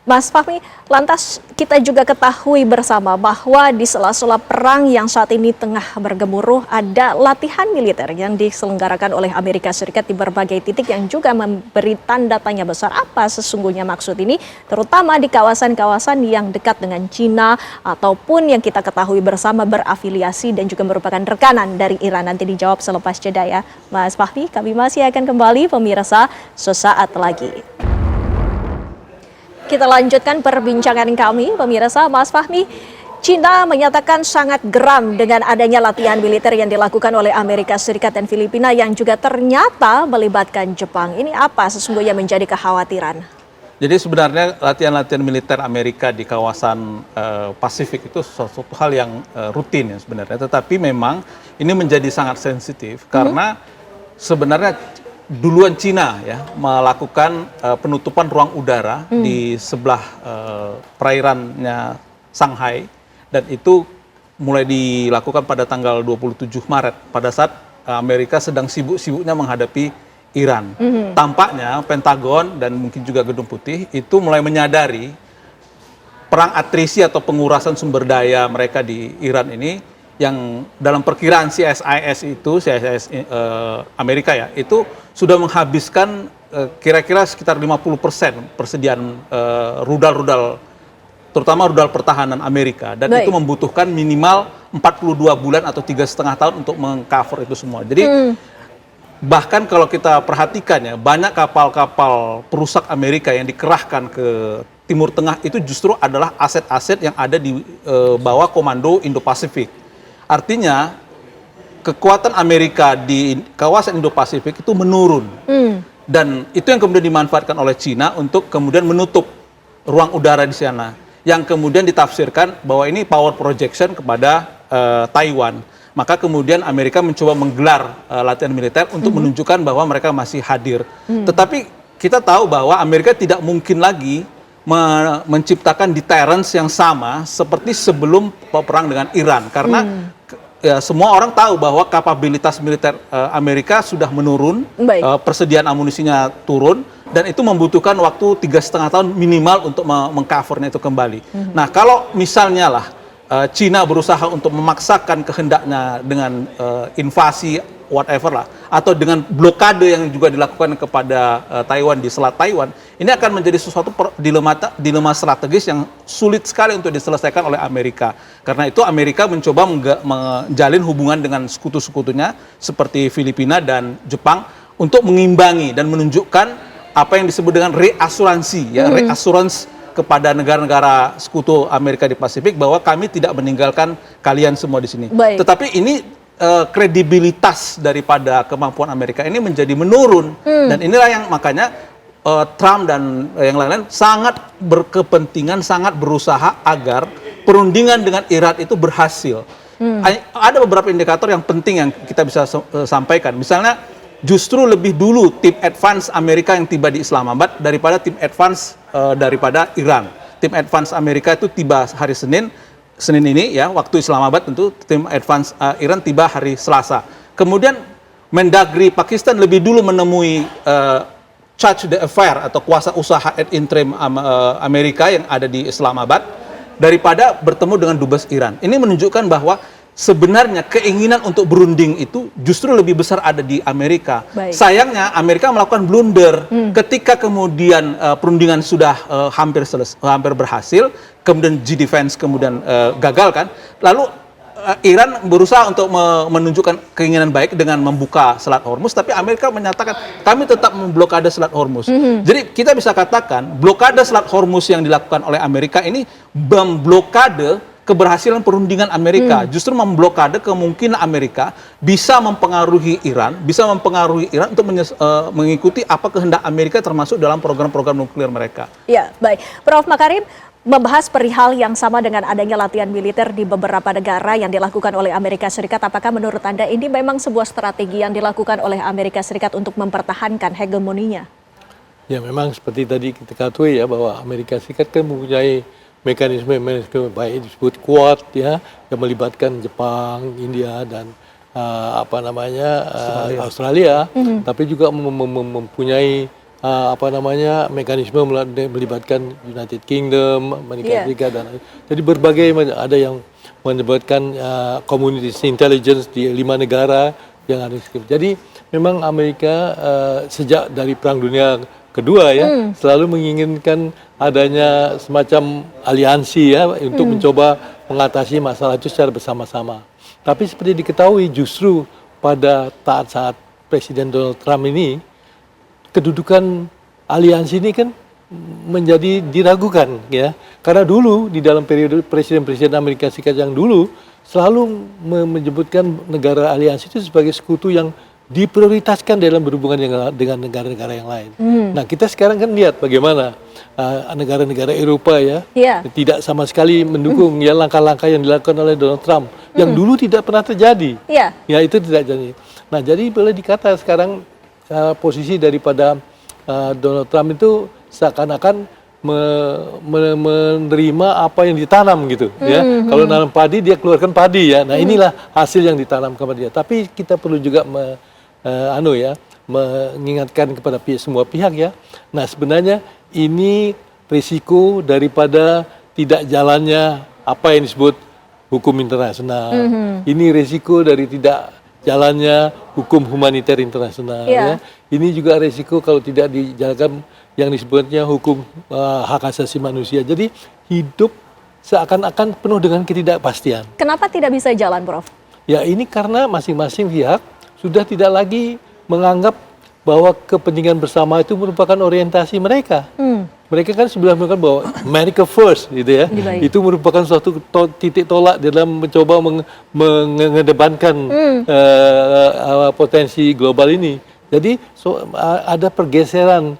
Mas Fahmi, lantas kita juga ketahui bersama bahwa di sela-sela perang yang saat ini tengah bergemuruh, ada latihan militer yang diselenggarakan oleh Amerika Serikat di berbagai titik yang juga memberi tanda tanya besar apa sesungguhnya maksud ini, terutama di kawasan-kawasan yang dekat dengan Cina ataupun yang kita ketahui bersama berafiliasi dan juga merupakan rekanan dari Iran. Nanti dijawab selepas jeda ya, Mas Fahmi. Kami masih akan kembali pemirsa sesaat lagi. Kita lanjutkan perbincangan kami, pemirsa. Mas Fahmi, Cina menyatakan sangat geram dengan adanya latihan militer yang dilakukan oleh Amerika Serikat dan Filipina yang juga ternyata melibatkan Jepang. Ini apa sesungguhnya menjadi kekhawatiran? Jadi sebenarnya latihan-latihan militer Amerika di kawasan Pasifik itu suatu hal yang rutin ya sebenarnya. Tetapi memang ini menjadi sangat sensitif karena sebenarnya duluan Cina ya melakukan penutupan ruang udara di sebelah perairannya Shanghai, dan itu mulai dilakukan pada tanggal 27 Maret pada saat Amerika sedang sibuk-sibuknya menghadapi Iran. Tampaknya Pentagon dan mungkin juga Gedung Putih itu mulai menyadari perang atrisi atau pengurasan sumber daya mereka di Iran ini, yang dalam perkiraan CSIS Amerika ya, itu sudah menghabiskan kira-kira sekitar 50% persediaan rudal-rudal, terutama rudal pertahanan Amerika, dan itu membutuhkan minimal 42 bulan atau 3,5 tahun untuk mengcover itu semua. Jadi bahkan kalau kita perhatikan ya, banyak kapal-kapal perusak Amerika yang dikerahkan ke Timur Tengah itu justru adalah aset-aset yang ada di bawah komando Indo-Pasifik. Artinya kekuatan Amerika di kawasan Indo-Pasifik itu menurun. Dan itu yang kemudian dimanfaatkan oleh Cina untuk kemudian menutup ruang udara di sana. Yang kemudian ditafsirkan bahwa ini power projection kepada Taiwan. Maka kemudian Amerika mencoba menggelar latihan militer untuk menunjukkan bahwa mereka masih hadir. Tetapi kita tahu bahwa Amerika tidak mungkin lagi menciptakan deterrence yang sama seperti sebelum perang dengan Iran. Karena ya, semua orang tahu bahwa kapabilitas militer Amerika sudah menurun, persediaan amunisinya turun, dan itu membutuhkan waktu 3,5 tahun minimal untuk mengcovernya itu kembali. Nah, kalau misalnya lah Cina berusaha untuk memaksakan kehendaknya dengan invasi whatever lah, atau dengan blokade yang juga dilakukan kepada Taiwan di Selat Taiwan, ini akan menjadi sesuatu dilema strategis yang sulit sekali untuk diselesaikan oleh Amerika. Karena itu Amerika mencoba menjalin hubungan dengan sekutu-sekutunya seperti Filipina dan Jepang untuk mengimbangi dan menunjukkan apa yang disebut dengan reasuransi, ya, reassurance kepada negara-negara sekutu Amerika di Pasifik bahwa kami tidak meninggalkan kalian semua di sini. Tetapi ini kredibilitas daripada kemampuan Amerika ini menjadi menurun, dan inilah yang makanya Trump dan yang lain-lain sangat berkepentingan, sangat berusaha agar perundingan dengan Iran itu berhasil. Ada beberapa indikator yang penting yang kita bisa sampaikan, misalnya justru lebih dulu tim advance Amerika yang tiba di Islamabad daripada tim advance daripada Iran. Tim advance Amerika itu tiba hari Senin ini ya, waktu Islamabad, tentu tim advance Iran tiba hari Selasa. Kemudian Mendagri Pakistan lebih dulu menemui charge d'affaires atau kuasa usaha ad interim Amerika yang ada di Islamabad daripada bertemu dengan dubes Iran. Ini menunjukkan bahwa sebenarnya keinginan untuk berunding itu justru lebih besar ada di Amerika. Sayangnya Amerika melakukan blunder ketika kemudian perundingan sudah hampir berhasil, kemudian G-Defense kemudian gagal kan, lalu Iran berusaha untuk menunjukkan keinginan baik dengan membuka Selat Hormuz, tapi Amerika menyatakan kami tetap memblokade Selat Hormuz. Jadi kita bisa katakan blokade Selat Hormuz yang dilakukan oleh Amerika ini memblokade keberhasilan perundingan Amerika, justru memblokade kemungkinan Amerika bisa mempengaruhi Iran untuk mengikuti apa kehendak Amerika termasuk dalam program-program nuklir mereka. Ya, baik. Prof. Makarim membahas perihal yang sama dengan adanya latihan militer di beberapa negara yang dilakukan oleh Amerika Serikat. Apakah menurut Anda ini memang sebuah strategi yang dilakukan oleh Amerika Serikat untuk mempertahankan hegemoninya? Ya, memang seperti tadi kita ketahui ya, bahwa Amerika Serikat kan mempunyai mekanisme baik disebut Quad ya, yang melibatkan Jepang, India dan Australia, tapi juga mempunyai mekanisme melibatkan United Kingdom, Amerika Serikat dan jadi berbagai, ada yang melibatkan community intelligence di 5 negara yang ada. Jadi memang Amerika sejak dari Perang Dunia Kedua ya selalu menginginkan adanya semacam aliansi ya untuk mencoba mengatasi masalah itu secara bersama-sama. Tapi seperti diketahui justru pada saat Presiden Donald Trump ini kedudukan aliansi ini kan menjadi diragukan ya, karena dulu di dalam periode presiden-presiden Amerika Serikat yang dulu selalu menyebutkan negara aliansi itu sebagai sekutu yang diprioritaskan dalam berhubungan dengan negara-negara yang lain. Nah, kita sekarang kan lihat bagaimana negara-negara Eropa ya tidak sama sekali mendukung ya langkah-langkah yang dilakukan oleh Donald Trump yang dulu tidak pernah terjadi. Ya, itu tidak jadi. Nah, jadi boleh dikata sekarang posisi daripada Donald Trump itu seakan-akan menerima apa yang ditanam gitu ya. Kalau nanam padi dia keluarkan padi ya. Nah, inilah hasil yang ditanam kepada dia. Tapi kita perlu juga mengingatkan kepada semua pihak ya. Nah, sebenarnya ini risiko daripada tidak jalannya apa yang disebut hukum internasional. Ini risiko dari tidak jalannya hukum humaniter internasional ya. Ini juga risiko kalau tidak dijalankan yang disebutnya hukum hak asasi manusia. Jadi hidup seakan-akan penuh dengan ketidakpastian. Kenapa tidak bisa jalan, Prof? Ya, ini karena masing-masing pihak sudah tidak lagi menganggap bahwa kepentingan bersama itu merupakan orientasi mereka. Mereka kan sudah mengatakan bahwa America first gitu ya. Itu merupakan suatu titik tolak dalam mencoba mengedepankan potensi global ini. Jadi ada pergeseran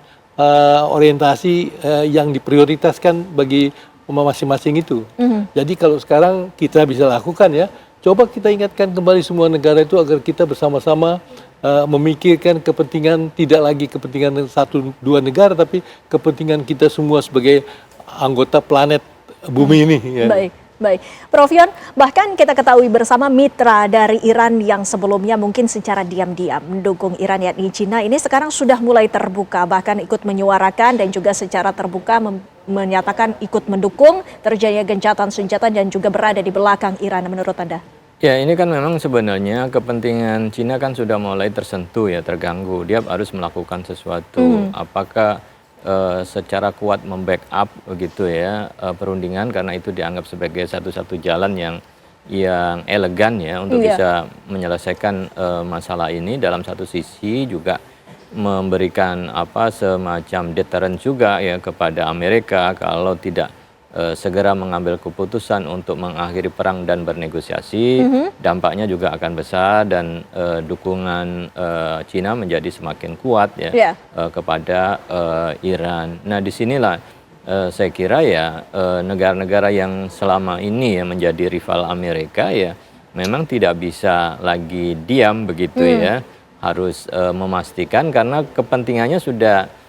orientasi yang diprioritaskan bagi masing-masing itu. Jadi kalau sekarang kita bisa lakukan ya, coba kita ingatkan kembali semua negara itu agar kita bersama-sama memikirkan kepentingan, tidak lagi kepentingan 1-2 negara, tapi kepentingan kita semua sebagai anggota planet bumi ini. Ya. Baik. Prof Yon, bahkan kita ketahui bersama mitra dari Iran yang sebelumnya mungkin secara diam-diam mendukung Iran, yakni China, ini sekarang sudah mulai terbuka, bahkan ikut menyuarakan dan juga secara terbuka menyatakan ikut mendukung terjadinya gencatan senjata dan juga berada di belakang Iran. Menurut Anda? Ya, ini kan memang sebenarnya kepentingan Cina kan sudah mulai tersentuh ya, terganggu. Dia harus melakukan sesuatu. Apakah secara kuat membackup begitu ya perundingan, karena itu dianggap sebagai satu-satu jalan yang elegan ya untuk bisa menyelesaikan masalah ini. Dalam satu sisi juga memberikan semacam deterrent juga ya kepada Amerika kalau tidak segera mengambil keputusan untuk mengakhiri perang dan bernegosiasi, dampaknya juga akan besar dan dukungan Cina menjadi semakin kuat ya kepada Iran. Nah, disinilah saya kira ya negara-negara yang selama ini ya menjadi rival Amerika ya memang tidak bisa lagi diam begitu ya, harus memastikan karena kepentingannya sudah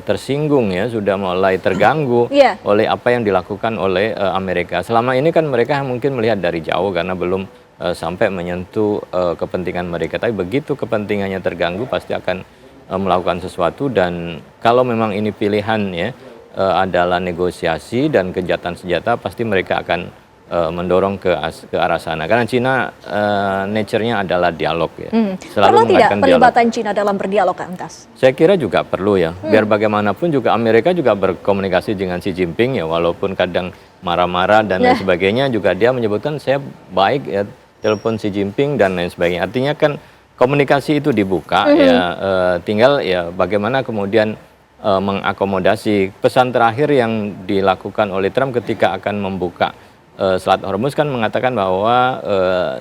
tersinggung ya, sudah mulai terganggu oleh apa yang dilakukan oleh Amerika. Selama ini kan mereka mungkin melihat dari jauh karena belum sampai menyentuh kepentingan mereka. Tapi begitu kepentingannya terganggu pasti akan melakukan sesuatu, dan kalau memang ini pilihan ya adalah negosiasi dan gencatan senjata, pasti mereka akan mendorong ke arah sana. Karena Cina nature-nya adalah dialog ya. Perlu tidak mengadakan pelibatan Cina dalam berdialog, Antas? Saya kira juga perlu ya. Biar bagaimanapun juga Amerika juga berkomunikasi dengan Xi Jinping ya, walaupun kadang marah-marah dan lain sebagainya, juga dia menyebutkan saya baik ya telepon Xi Jinping dan lain sebagainya. Artinya kan komunikasi itu dibuka ya, tinggal ya bagaimana kemudian mengakomodasi. Pesan terakhir yang dilakukan oleh Trump ketika akan membuka Selat Hormuz kan mengatakan bahwa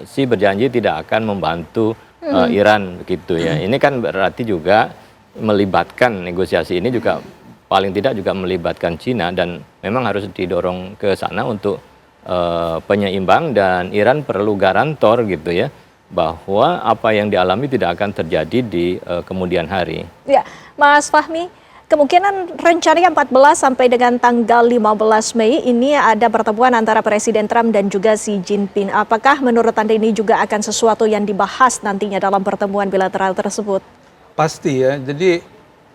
Xi berjanji tidak akan membantu Iran begitu ya. Ini kan berarti juga melibatkan negosiasi ini juga paling tidak juga melibatkan Cina, dan memang harus didorong ke sana untuk penyeimbang, dan Iran perlu garantor gitu ya, bahwa apa yang dialami tidak akan terjadi di kemudian hari. Ya, Mas Fahmi, kemungkinan rencananya 14 sampai dengan tanggal 15 Mei ini ada pertemuan antara Presiden Trump dan juga Xi Jinping. Apakah menurut Anda ini juga akan sesuatu yang dibahas nantinya dalam pertemuan bilateral tersebut? Pasti ya. Jadi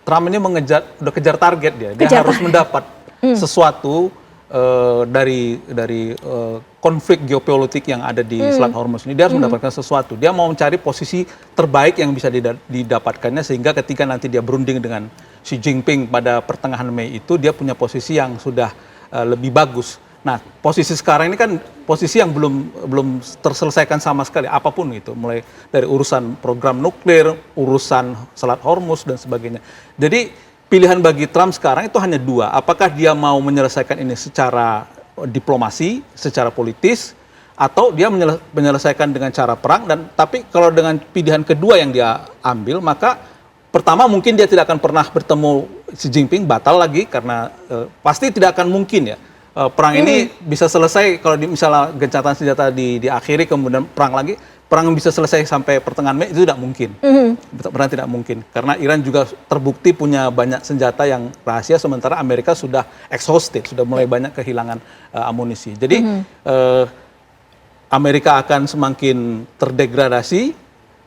Trump ini udah kejar target dia. Dia Kejar harus mendapat sesuatu dari konflik geopolitik yang ada di Selat Hormuz ini. Dia harus mendapatkan sesuatu. Dia mau mencari posisi terbaik yang bisa didapatkannya, sehingga ketika nanti dia berunding dengan Xi Jinping pada pertengahan Mei itu, dia punya posisi yang sudah lebih bagus. Nah, posisi sekarang ini kan posisi yang belum terselesaikan sama sekali, apapun itu, mulai dari urusan program nuklir, urusan Selat Hormuz dan sebagainya. Jadi pilihan bagi Trump sekarang itu hanya dua, apakah dia mau menyelesaikan ini secara diplomasi, secara politis, atau dia menyelesaikan dengan cara perang. Dan tapi kalau dengan pilihan kedua yang dia ambil, maka pertama mungkin dia tidak akan pernah bertemu Xi Jinping, batal lagi, karena pasti tidak akan mungkin ya. Perang ini bisa selesai kalau misalnya gencatan senjata diakhiri kemudian perang lagi, perang bisa selesai sampai pertengahan Mei itu tidak mungkin. Benar tidak mungkin, karena Iran juga terbukti punya banyak senjata yang rahasia, sementara Amerika sudah exhausted, sudah mulai banyak kehilangan amunisi. Jadi Amerika akan semakin terdegradasi,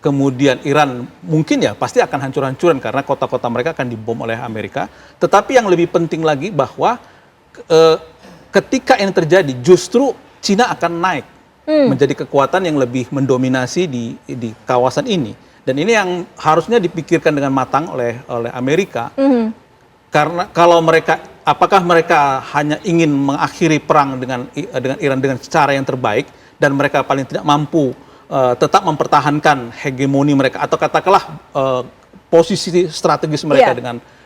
kemudian Iran mungkin ya pasti akan hancur-hancuran karena kota-kota mereka akan dibom oleh Amerika. Tetapi yang lebih penting lagi bahwa ketika ini terjadi, justru Cina akan naik menjadi kekuatan yang lebih mendominasi di kawasan ini. Dan ini yang harusnya dipikirkan dengan matang oleh Amerika. Karena kalau apakah mereka hanya ingin mengakhiri perang dengan Iran dengan cara yang terbaik, dan mereka paling tidak mampu tetap mempertahankan hegemoni mereka, atau katakanlah posisi strategis mereka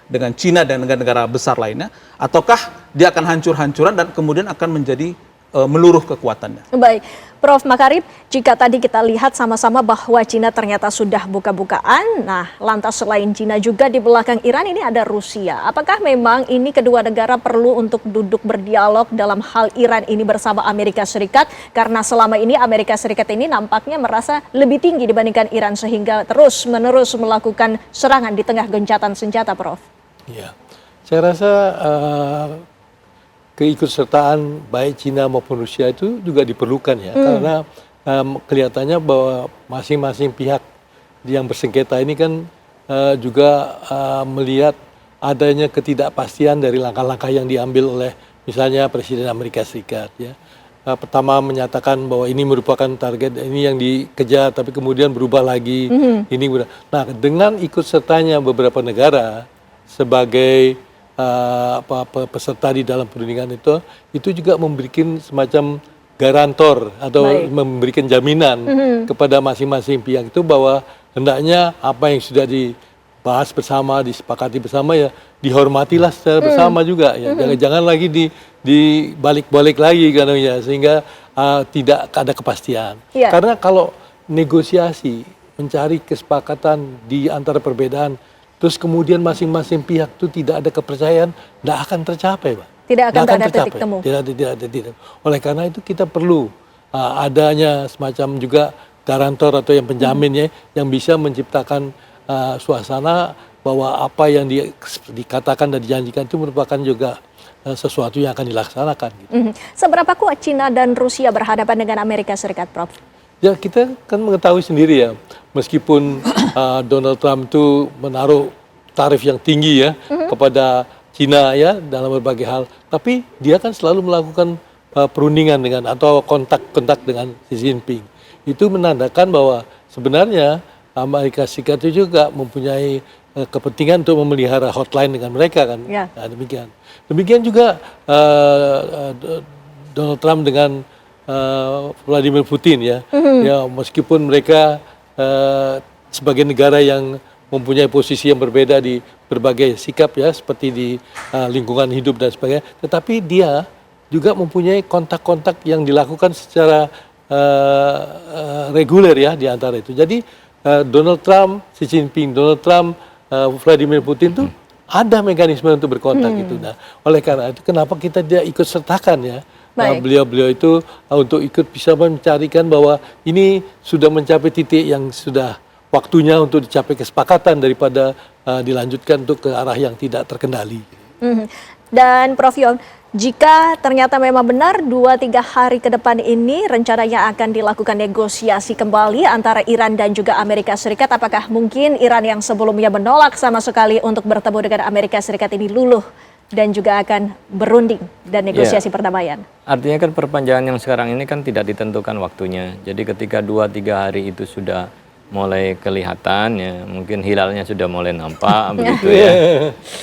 dengan Cina dan negara-negara besar lainnya, ataukah dia akan hancur-hancuran dan kemudian akan menjadi meluruh kekuatannya. Baik, Prof. Makarim, jika tadi kita lihat sama-sama bahwa Cina ternyata sudah buka-bukaan, nah lantas selain Cina juga di belakang Iran ini ada Rusia. Apakah memang ini kedua negara perlu untuk duduk berdialog dalam hal Iran ini bersama Amerika Serikat? Karena selama ini Amerika Serikat ini nampaknya merasa lebih tinggi dibandingkan Iran, sehingga terus-menerus melakukan serangan di tengah gencatan senjata, Prof. Ya, saya rasa keikutsertaan baik Cina maupun Rusia itu juga diperlukan ya, karena kelihatannya bahwa masing-masing pihak yang bersengketa ini kan juga melihat adanya ketidakpastian dari langkah-langkah yang diambil oleh misalnya Presiden Amerika Serikat ya. Pertama menyatakan bahwa ini merupakan target, ini yang dikejar, tapi kemudian berubah lagi. Nah, dengan ikut sertanya beberapa negara sebagai peserta di dalam perundingan itu juga memberikan semacam garantor atau memberikan jaminan kepada masing-masing pihak itu bahwa hendaknya apa yang sudah dibahas bersama, disepakati bersama ya dihormatilah secara bersama juga ya. Jangan lagi dibalik-balik lagi kan ya, sehingga tidak ada kepastian. Karena kalau negosiasi mencari kesepakatan di antara perbedaan, terus kemudian masing-masing pihak itu tidak ada kepercayaan, tidak akan tercapai, Pak. Tidak akan ada titik temu. Tidak ada titik. Oleh karena itu kita perlu adanya semacam juga garantor atau yang penjamin ya, yang bisa menciptakan suasana bahwa apa yang dikatakan dan dijanjikan itu merupakan juga sesuatu yang akan dilaksanakan. Gitu. Seberapa kuat Cina dan Rusia berhadapan dengan Amerika Serikat, Prof? Ya, kita kan mengetahui sendiri ya, meskipun Donald Trump itu menaruh tarif yang tinggi ya kepada Cina ya dalam berbagai hal, tapi dia kan selalu melakukan perundingan dengan atau kontak dengan Xi Jinping. Itu menandakan bahwa sebenarnya Amerika Serikat itu juga mempunyai kepentingan untuk memelihara hotline dengan mereka kan. Ya. Nah, demikian. Demikian juga Donald Trump dengan Vladimir Putin ya. Ya meskipun mereka sebagai negara yang mempunyai posisi yang berbeda di berbagai sikap ya, seperti di lingkungan hidup dan sebagainya, tetapi dia juga mempunyai kontak-kontak yang dilakukan secara reguler ya di antara itu. Jadi Donald Trump, Xi Jinping, Donald Trump, Vladimir Putin itu ada mekanisme untuk berkontak itu. Nah, oleh karena itu kenapa kita tidak ikut sertakan ya beliau-beliau itu untuk ikut bisa mencarikan bahwa ini sudah mencapai titik yang sudah waktunya untuk dicapai kesepakatan daripada dilanjutkan untuk ke arah yang tidak terkendali. Dan Prof Yon, jika ternyata memang benar 2-3 hari ke depan ini rencananya akan dilakukan negosiasi kembali antara Iran dan juga Amerika Serikat, apakah mungkin Iran yang sebelumnya menolak sama sekali untuk bertemu dengan Amerika Serikat ini luluh dan juga akan berunding dan negosiasi perdamaian? Artinya kan perpanjangan yang sekarang ini kan tidak ditentukan waktunya. Jadi ketika 2-3 hari itu sudah mulai kelihatan ya, mungkin hilalnya sudah mulai nampak begitu ya.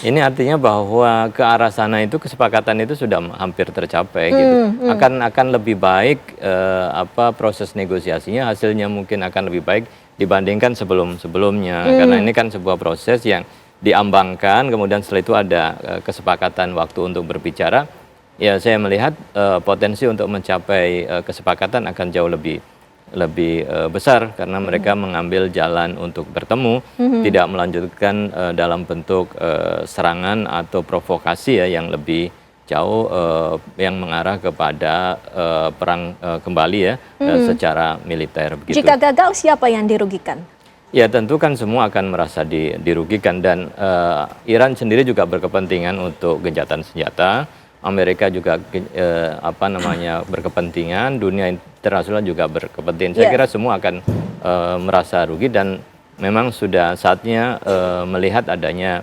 Ini artinya bahwa ke arah sana itu kesepakatan itu sudah hampir tercapai gitu. Akan lebih baik proses negosiasinya, hasilnya mungkin akan lebih baik dibandingkan sebelumnya. Karena ini kan sebuah proses yang diambangkan, kemudian setelah itu ada kesepakatan waktu untuk berbicara. Ya saya melihat potensi untuk mencapai kesepakatan akan jauh lebih besar karena mereka mengambil jalan untuk bertemu, tidak melanjutkan dalam bentuk serangan atau provokasi ya yang lebih jauh yang mengarah kepada perang kembali ya secara militer begitu. Jika gagal siapa yang dirugikan? Ya tentu kan semua akan merasa dirugikan dan Iran sendiri juga berkepentingan untuk gencatan senjata. Amerika juga berkepentingan, dunia internasional juga berkepentingan. Saya kira semua akan merasa rugi dan memang sudah saatnya melihat adanya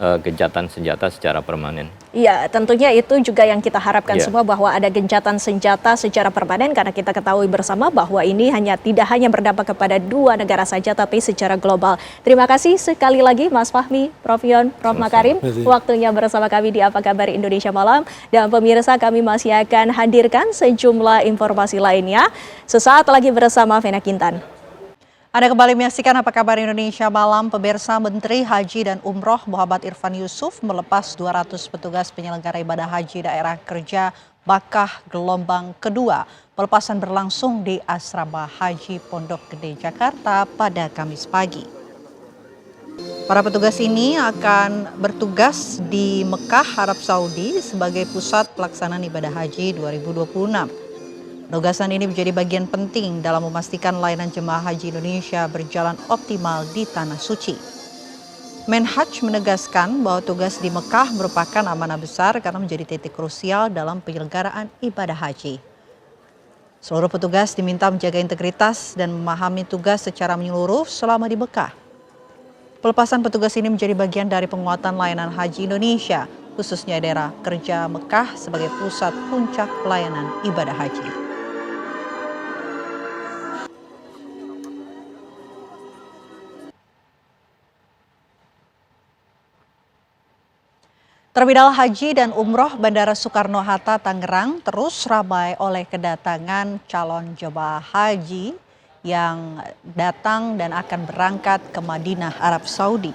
gencatan senjata secara permanen. Iya, tentunya itu juga yang kita harapkan semua, bahwa ada gencatan senjata secara permanen, karena kita ketahui bersama bahwa ini tidak hanya berdampak kepada 2 negara saja tapi secara global. Terima kasih sekali lagi Mas Fahmi, Prof Yon, Prof Makarim, waktunya bersama kami di Apa Kabar Indonesia Malam. Dan pemirsa, kami masih akan hadirkan sejumlah informasi lainnya sesaat lagi bersama Vena Kintan. Anda kembali menyaksikan Apa Kabar Indonesia Malam. Pemirsa, Menteri Haji dan Umroh Muhammad Irfan Yusuf melepas 200 petugas penyelenggara ibadah haji daerah kerja Makkah gelombang kedua. Pelepasan berlangsung di Asrama Haji Pondok Gede, Jakarta pada Kamis pagi. Para petugas ini akan bertugas di Mekah, Arab Saudi sebagai pusat pelaksanaan ibadah haji 2026. Penugasan ini menjadi bagian penting dalam memastikan layanan jemaah haji Indonesia berjalan optimal di Tanah Suci. Menhaj menegaskan bahwa tugas di Mekah merupakan amanah besar karena menjadi titik krusial dalam penyelenggaraan ibadah haji. Seluruh petugas diminta menjaga integritas dan memahami tugas secara menyeluruh selama di Mekah. Pelepasan petugas ini menjadi bagian dari penguatan layanan haji Indonesia, khususnya daerah kerja Mekah sebagai pusat puncak pelayanan ibadah haji. Terminal Haji dan Umroh Bandara Soekarno-Hatta Tangerang terus ramai oleh kedatangan calon jemaah haji yang datang dan akan berangkat ke Madinah, Arab Saudi.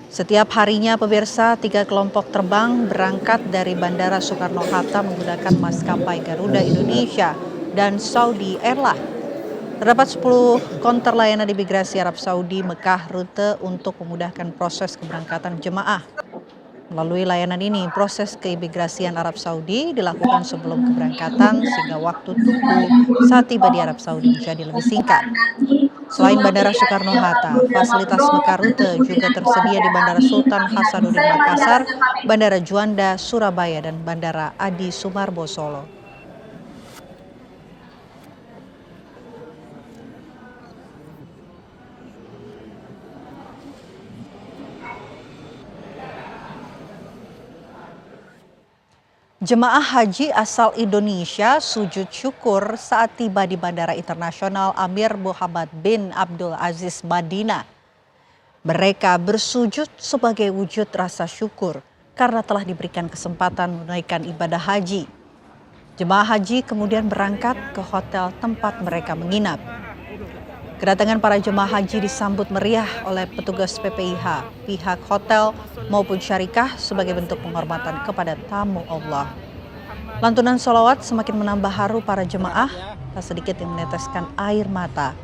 Setiap harinya pemirsa, 3 kelompok terbang berangkat dari Bandara Soekarno-Hatta menggunakan maskapai Garuda Indonesia dan Saudi Airlines. Terdapat 10 konter layanan imigrasi Arab Saudi Mekah rute untuk memudahkan proses keberangkatan jemaah. Melalui layanan ini, proses keimigrasian Arab Saudi dilakukan sebelum keberangkatan sehingga waktu tunggu saat tiba di Arab Saudi menjadi lebih singkat. Selain Bandara Soekarno-Hatta, fasilitas Mekah rute juga tersedia di Bandara Sultan Hasanuddin Makassar, Bandara Juanda Surabaya, dan Bandara Adi Sumarmo Solo. Jemaah haji asal Indonesia sujud syukur saat tiba di Bandara Internasional Amir Muhammad bin Abdul Aziz Madinah. Mereka bersujud sebagai wujud rasa syukur karena telah diberikan kesempatan menunaikan ibadah haji. Jemaah haji kemudian berangkat ke hotel tempat mereka menginap. Kedatangan para jemaah haji disambut meriah oleh petugas PPIH, pihak hotel maupun syarikah sebagai bentuk penghormatan kepada tamu Allah. Lantunan sholawat semakin menambah haru para jemaah, tak sedikit yang meneteskan air mata.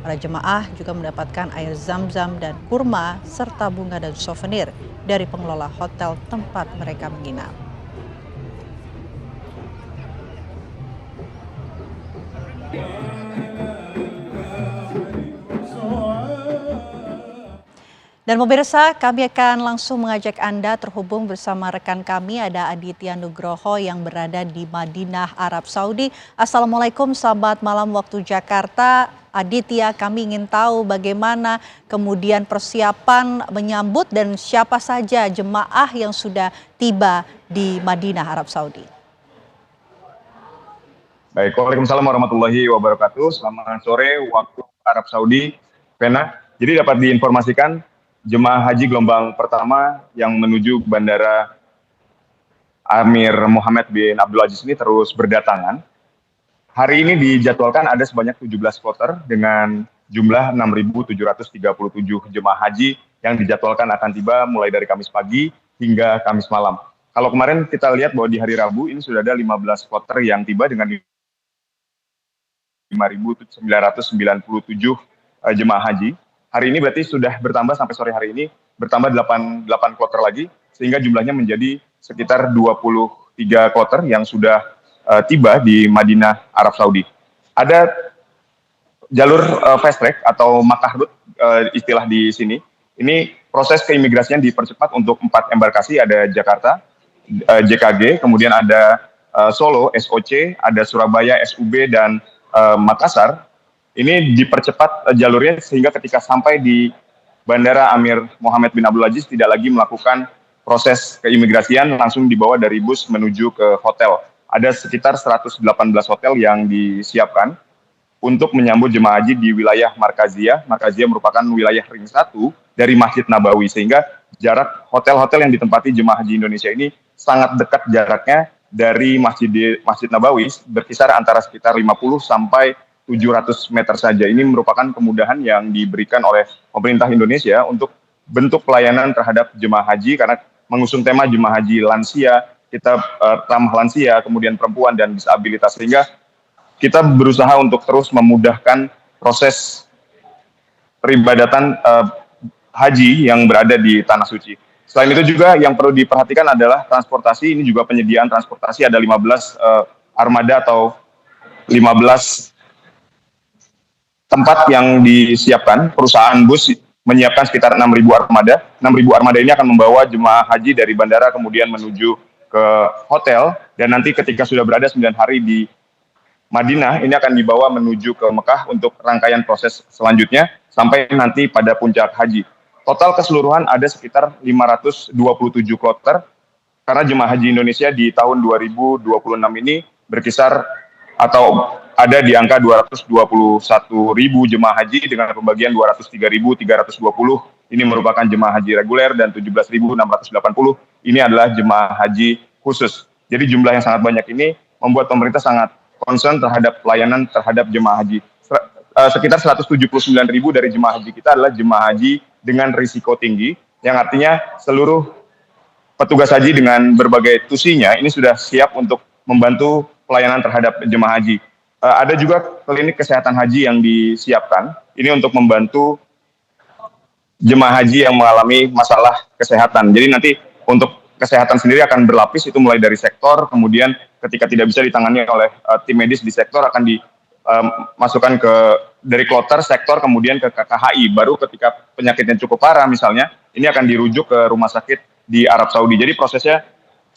Para jemaah juga mendapatkan air zam-zam dan kurma serta bunga dan souvenir dari pengelola hotel tempat mereka menginap. Dan pemirsa, kami akan langsung mengajak Anda terhubung bersama rekan kami, ada Aditya Nugroho yang berada di Madinah, Arab Saudi. Assalamualaikum, selamat malam waktu Jakarta. Aditya, kami ingin tahu bagaimana kemudian persiapan menyambut dan siapa saja jemaah yang sudah tiba di Madinah, Arab Saudi. Baik, Waalaikumsalam warahmatullahi wabarakatuh. Selamat sore waktu Arab Saudi, Vena. Jadi dapat diinformasikan jemaah haji gelombang pertama yang menuju Bandara Amir Muhammad bin Abdul Aziz ini terus berdatangan. Hari ini dijadwalkan ada sebanyak 17 kloter dengan jumlah 6.737 jemaah haji yang dijadwalkan akan tiba mulai dari Kamis pagi hingga Kamis malam. Kalau kemarin kita lihat bahwa di hari Rabu ini sudah ada 15 kloter yang tiba dengan 5.997 jemaah haji. Hari ini berarti sudah bertambah sampai sore hari ini, bertambah 8 kloter lagi, sehingga jumlahnya menjadi sekitar 23 kloter yang sudah tiba di Madinah, Arab Saudi. Ada jalur fast track atau Makkah route istilah di sini. Ini proses keimigrasian dipercepat untuk 4 embarkasi, ada Jakarta, JKG, kemudian ada Solo, SOC, ada Surabaya, SUB, dan Makassar. Ini dipercepat jalurnya sehingga ketika sampai di Bandara Amir Muhammad bin Abdul Aziz tidak lagi melakukan proses keimigrasian, langsung dibawa dari bus menuju ke hotel. Ada sekitar 118 hotel yang disiapkan untuk menyambut jemaah haji di wilayah Markaziyah. Markaziyah merupakan wilayah ring 1 dari Masjid Nabawi, sehingga jarak hotel-hotel yang ditempati jemaah haji Indonesia ini sangat dekat jaraknya dari Masjid Nabawi, berkisar antara sekitar 50 sampai 700 meter saja. Ini merupakan kemudahan yang diberikan oleh pemerintah Indonesia untuk bentuk pelayanan terhadap jemaah haji, karena mengusung tema jemaah haji lansia, kita ramah lansia, kemudian perempuan dan disabilitas, sehingga kita berusaha untuk terus memudahkan proses peribadatan haji yang berada di Tanah Suci. Selain itu juga yang perlu diperhatikan adalah transportasi. Ini juga penyediaan transportasi, ada 15 armada atau 15 tempat yang disiapkan. Perusahaan bus menyiapkan sekitar 6.000 armada. 6.000 armada ini akan membawa jemaah haji dari bandara kemudian menuju ke hotel, dan nanti ketika sudah berada 9 hari di Madinah, ini akan dibawa menuju ke Mekah untuk rangkaian proses selanjutnya sampai nanti pada puncak haji. Total keseluruhan ada sekitar 527 kloter, karena jemaah haji Indonesia di tahun 2026 ini berkisar atau ada di angka 221.000 jemaah haji dengan pembagian 203.320 ini merupakan jemaah haji reguler dan 17.680 ini adalah jemaah haji khusus. Jadi jumlah yang sangat banyak ini membuat pemerintah sangat concern terhadap pelayanan terhadap jemaah haji. Sekitar 179.000 dari jemaah haji kita adalah jemaah haji dengan risiko tinggi, yang artinya seluruh petugas haji dengan berbagai tusinya ini sudah siap untuk membantu pelayanan terhadap jemaah haji. Ada juga klinik kesehatan haji yang disiapkan, ini untuk membantu jemaah haji yang mengalami masalah kesehatan. Jadi nanti untuk kesehatan sendiri akan berlapis, itu mulai dari sektor, kemudian ketika tidak bisa ditangani oleh tim medis di sektor akan dimasukkan ke dari kloter, sektor, kemudian ke KKHI. Baru ketika penyakitnya cukup parah misalnya, ini akan dirujuk ke rumah sakit di Arab Saudi. Jadi prosesnya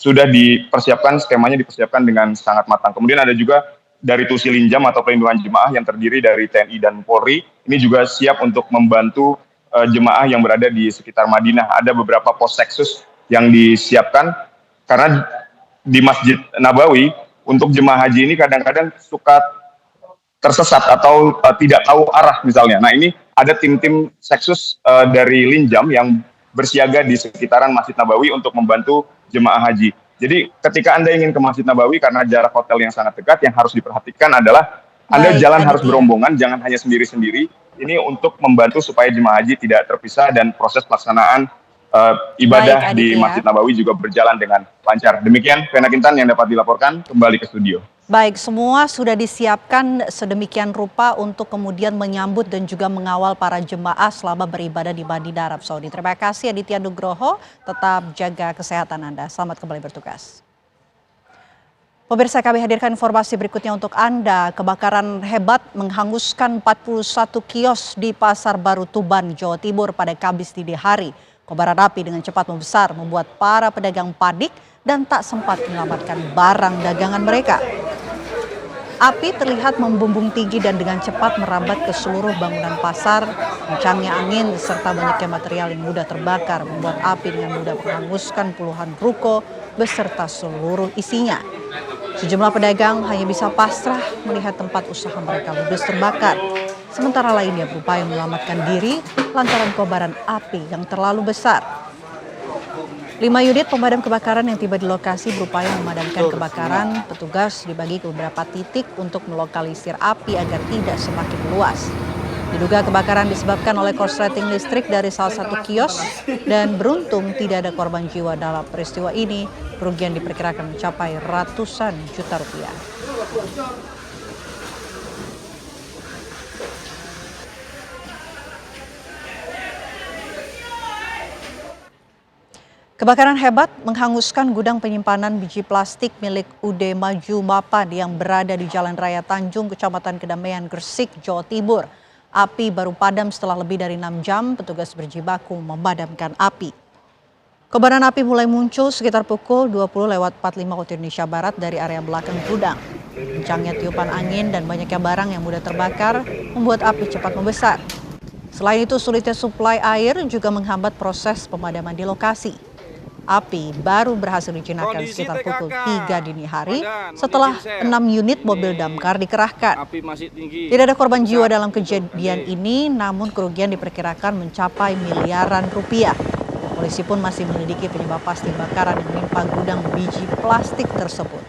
sudah dipersiapkan, skemanya dipersiapkan dengan sangat matang. Kemudian ada juga dari Tusi Linjam atau pelindungan jemaah yang terdiri dari TNI dan Polri, ini juga siap untuk membantu jemaah yang berada di sekitar Madinah. Ada beberapa pos seksus yang disiapkan, karena di Masjid Nabawi untuk jemaah haji ini kadang-kadang suka tersesat atau tidak tahu arah misalnya. Nah, ini ada tim-tim Seksus dari Linjam yang bersiaga di sekitaran Masjid Nabawi untuk membantu jemaah haji. Jadi ketika Anda ingin ke Masjid Nabawi karena jarak hotel yang sangat dekat, yang harus diperhatikan adalah Anda jalan harus berombongan, jangan hanya sendiri-sendiri. Ini untuk membantu supaya jemaah haji tidak terpisah dan proses pelaksanaan ibadah di Masjid Nabawi juga berjalan dengan lancar. Demikian Vena Kintan yang dapat dilaporkan, kembali ke studio. Baik, semua sudah disiapkan sedemikian rupa untuk kemudian menyambut dan juga mengawal para jemaah selama beribadah di Madinah, Arab Saudi. Terima kasih Aditya Nugroho, tetap jaga kesehatan Anda. Selamat kembali bertugas. Pemirsa, kami hadirkan informasi berikutnya untuk Anda. Kebakaran hebat menghanguskan 41 kios di Pasar Baru Tuban, Jawa Timur pada Kamis dini hari. Kobaran api dengan cepat membesar membuat para pedagang panik dan tak sempat menyelamatkan barang dagangan mereka. Api terlihat membumbung tinggi dan dengan cepat merambat ke seluruh bangunan pasar. Kencangnya angin serta banyaknya material yang mudah terbakar membuat api dengan mudah menghanguskan puluhan ruko beserta seluruh isinya. Sejumlah pedagang hanya bisa pasrah melihat tempat usaha mereka ludes terbakar. Sementara lainnya berupaya menyelamatkan diri lantaran kobaran api yang terlalu besar. 5 unit pemadam kebakaran yang tiba di lokasi berupaya memadamkan kebakaran. Petugas dibagi ke beberapa titik untuk melokalisir api agar tidak semakin meluas. Diduga kebakaran disebabkan oleh korsleting listrik dari salah satu kios dan beruntung tidak ada korban jiwa dalam peristiwa ini. Kerugian diperkirakan mencapai ratusan juta rupiah. Kebakaran hebat menghanguskan gudang penyimpanan biji plastik milik UD Maju Mapad yang berada di Jalan Raya Tanjung, Kecamatan Kedamaian, Gresik, Jawa Timur. Api baru padam setelah lebih dari 6 jam petugas berjibaku memadamkan api. Kobaran api mulai muncul sekitar pukul 20:45 waktu Indonesia Barat dari area belakang gudang. Kencangnya tiupan angin dan banyaknya barang yang mudah terbakar membuat api cepat membesar. Selain itu, sulitnya suplai air juga menghambat proses pemadaman di lokasi. Api baru berhasil dijinakkan sekitar pukul 3 dini hari setelah 6 unit mobil damkar dikerahkan. Tidak ada korban jiwa dalam kejadian ini, namun kerugian diperkirakan mencapai miliaran rupiah. Polisi pun masih menyelidiki penyebab pasti kebakaran yang menimpa gudang biji plastik tersebut.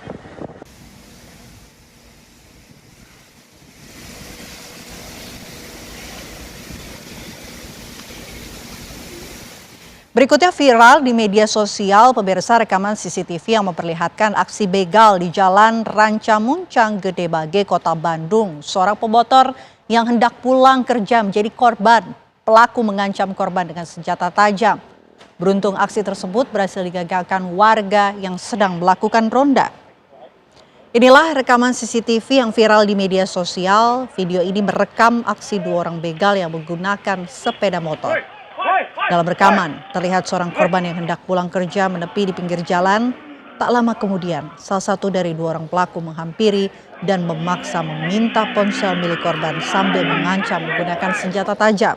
Berikutnya viral di media sosial, pemirsa, rekaman CCTV yang memperlihatkan aksi begal di Jalan Rancamuncang, Gede Bage, Kota Bandung. Seorang pemotor yang hendak pulang kerja menjadi korban. Pelaku mengancam korban dengan senjata tajam. Beruntung aksi tersebut berhasil digagalkan warga yang sedang melakukan ronda. Inilah rekaman CCTV yang viral di media sosial. Video ini merekam aksi 2 orang begal yang menggunakan sepeda motor. Dalam rekaman, terlihat seorang korban yang hendak pulang kerja menepi di pinggir jalan. Tak lama kemudian, salah satu dari 2 orang pelaku menghampiri dan memaksa meminta ponsel milik korban sambil mengancam menggunakan senjata tajam.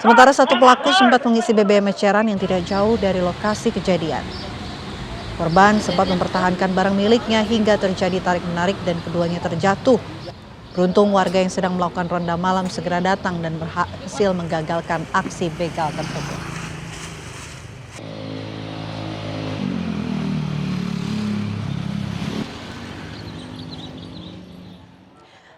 Sementara satu pelaku sempat mengisi BBM eceran yang tidak jauh dari lokasi kejadian. Korban sempat mempertahankan barang miliknya hingga terjadi tarik-menarik dan keduanya terjatuh. Beruntung warga yang sedang melakukan ronda malam segera datang dan berhasil menggagalkan aksi begal tersebut.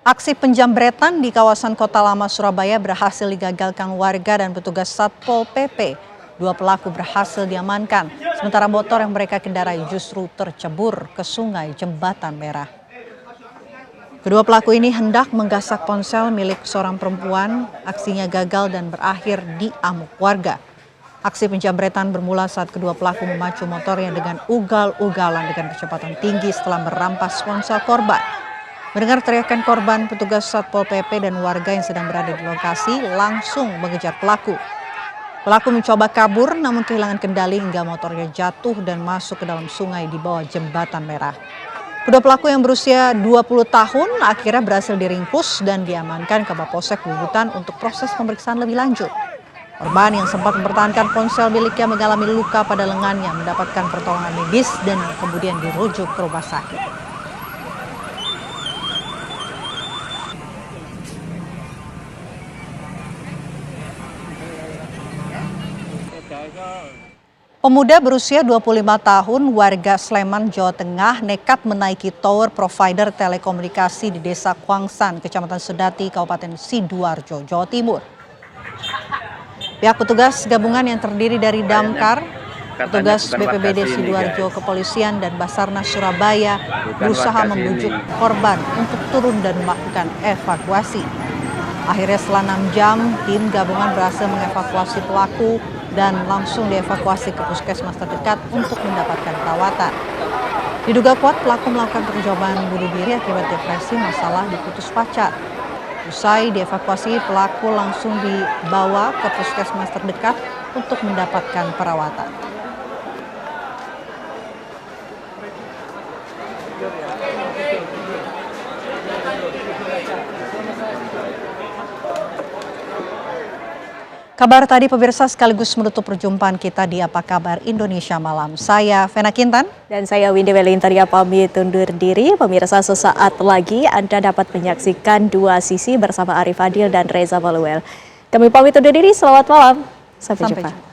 Aksi penjambretan di kawasan Kota Lama Surabaya berhasil digagalkan warga dan petugas Satpol PP. 2 pelaku berhasil diamankan, sementara motor yang mereka kendarai justru tercebur ke sungai Jembatan Merah. Kedua pelaku ini hendak menggasak ponsel milik seorang perempuan. Aksinya gagal dan berakhir di amuk warga. Aksi penjambretan bermula saat kedua pelaku memacu motornya dengan ugal-ugalan dengan kecepatan tinggi setelah merampas ponsel korban. Mendengar teriakan korban, petugas Satpol PP dan warga yang sedang berada di lokasi langsung mengejar pelaku. Pelaku mencoba kabur namun kehilangan kendali hingga motornya jatuh dan masuk ke dalam sungai di bawah Jembatan Merah. Kedua pelaku yang berusia 20 tahun akhirnya berhasil diringkus dan diamankan ke Mapolsek Bubutan untuk proses pemeriksaan lebih lanjut. Korban yang sempat mempertahankan ponsel miliknya mengalami luka pada lengannya, mendapatkan pertolongan medis dan kemudian dirujuk ke rumah sakit. Pemuda berusia 25 tahun warga Sleman, Jawa Tengah nekat menaiki tower provider telekomunikasi di Desa Kuangsan, Kecamatan Sedati, Kabupaten Sidoarjo, Jawa Timur. Pihak petugas gabungan yang terdiri dari Damkar, petugas BPBD Sidoarjo, kepolisian, dan Basarnas Surabaya berusaha membujuk korban untuk turun dan melakukan evakuasi. Akhirnya setelah 6 jam, tim gabungan berhasil mengevakuasi pelaku dan langsung dievakuasi ke puskesmas terdekat untuk mendapatkan perawatan. Diduga kuat pelaku melakukan percobaan bunuh diri akibat depresi masalah diputus pacar. Usai dievakuasi, pelaku langsung dibawa ke puskesmas terdekat untuk mendapatkan perawatan. Kabar tadi pemirsa sekaligus menutup perjumpaan kita di Apa Kabar Indonesia Malam. Saya Vena Kintan. Dan saya Windy Welintaria pamit undur diri. Pemirsa, sesaat lagi Anda dapat menyaksikan Dua Sisi bersama Arif Adil dan Reza Baluel. Kami pamit undur diri, selamat malam. Sampai jumpa.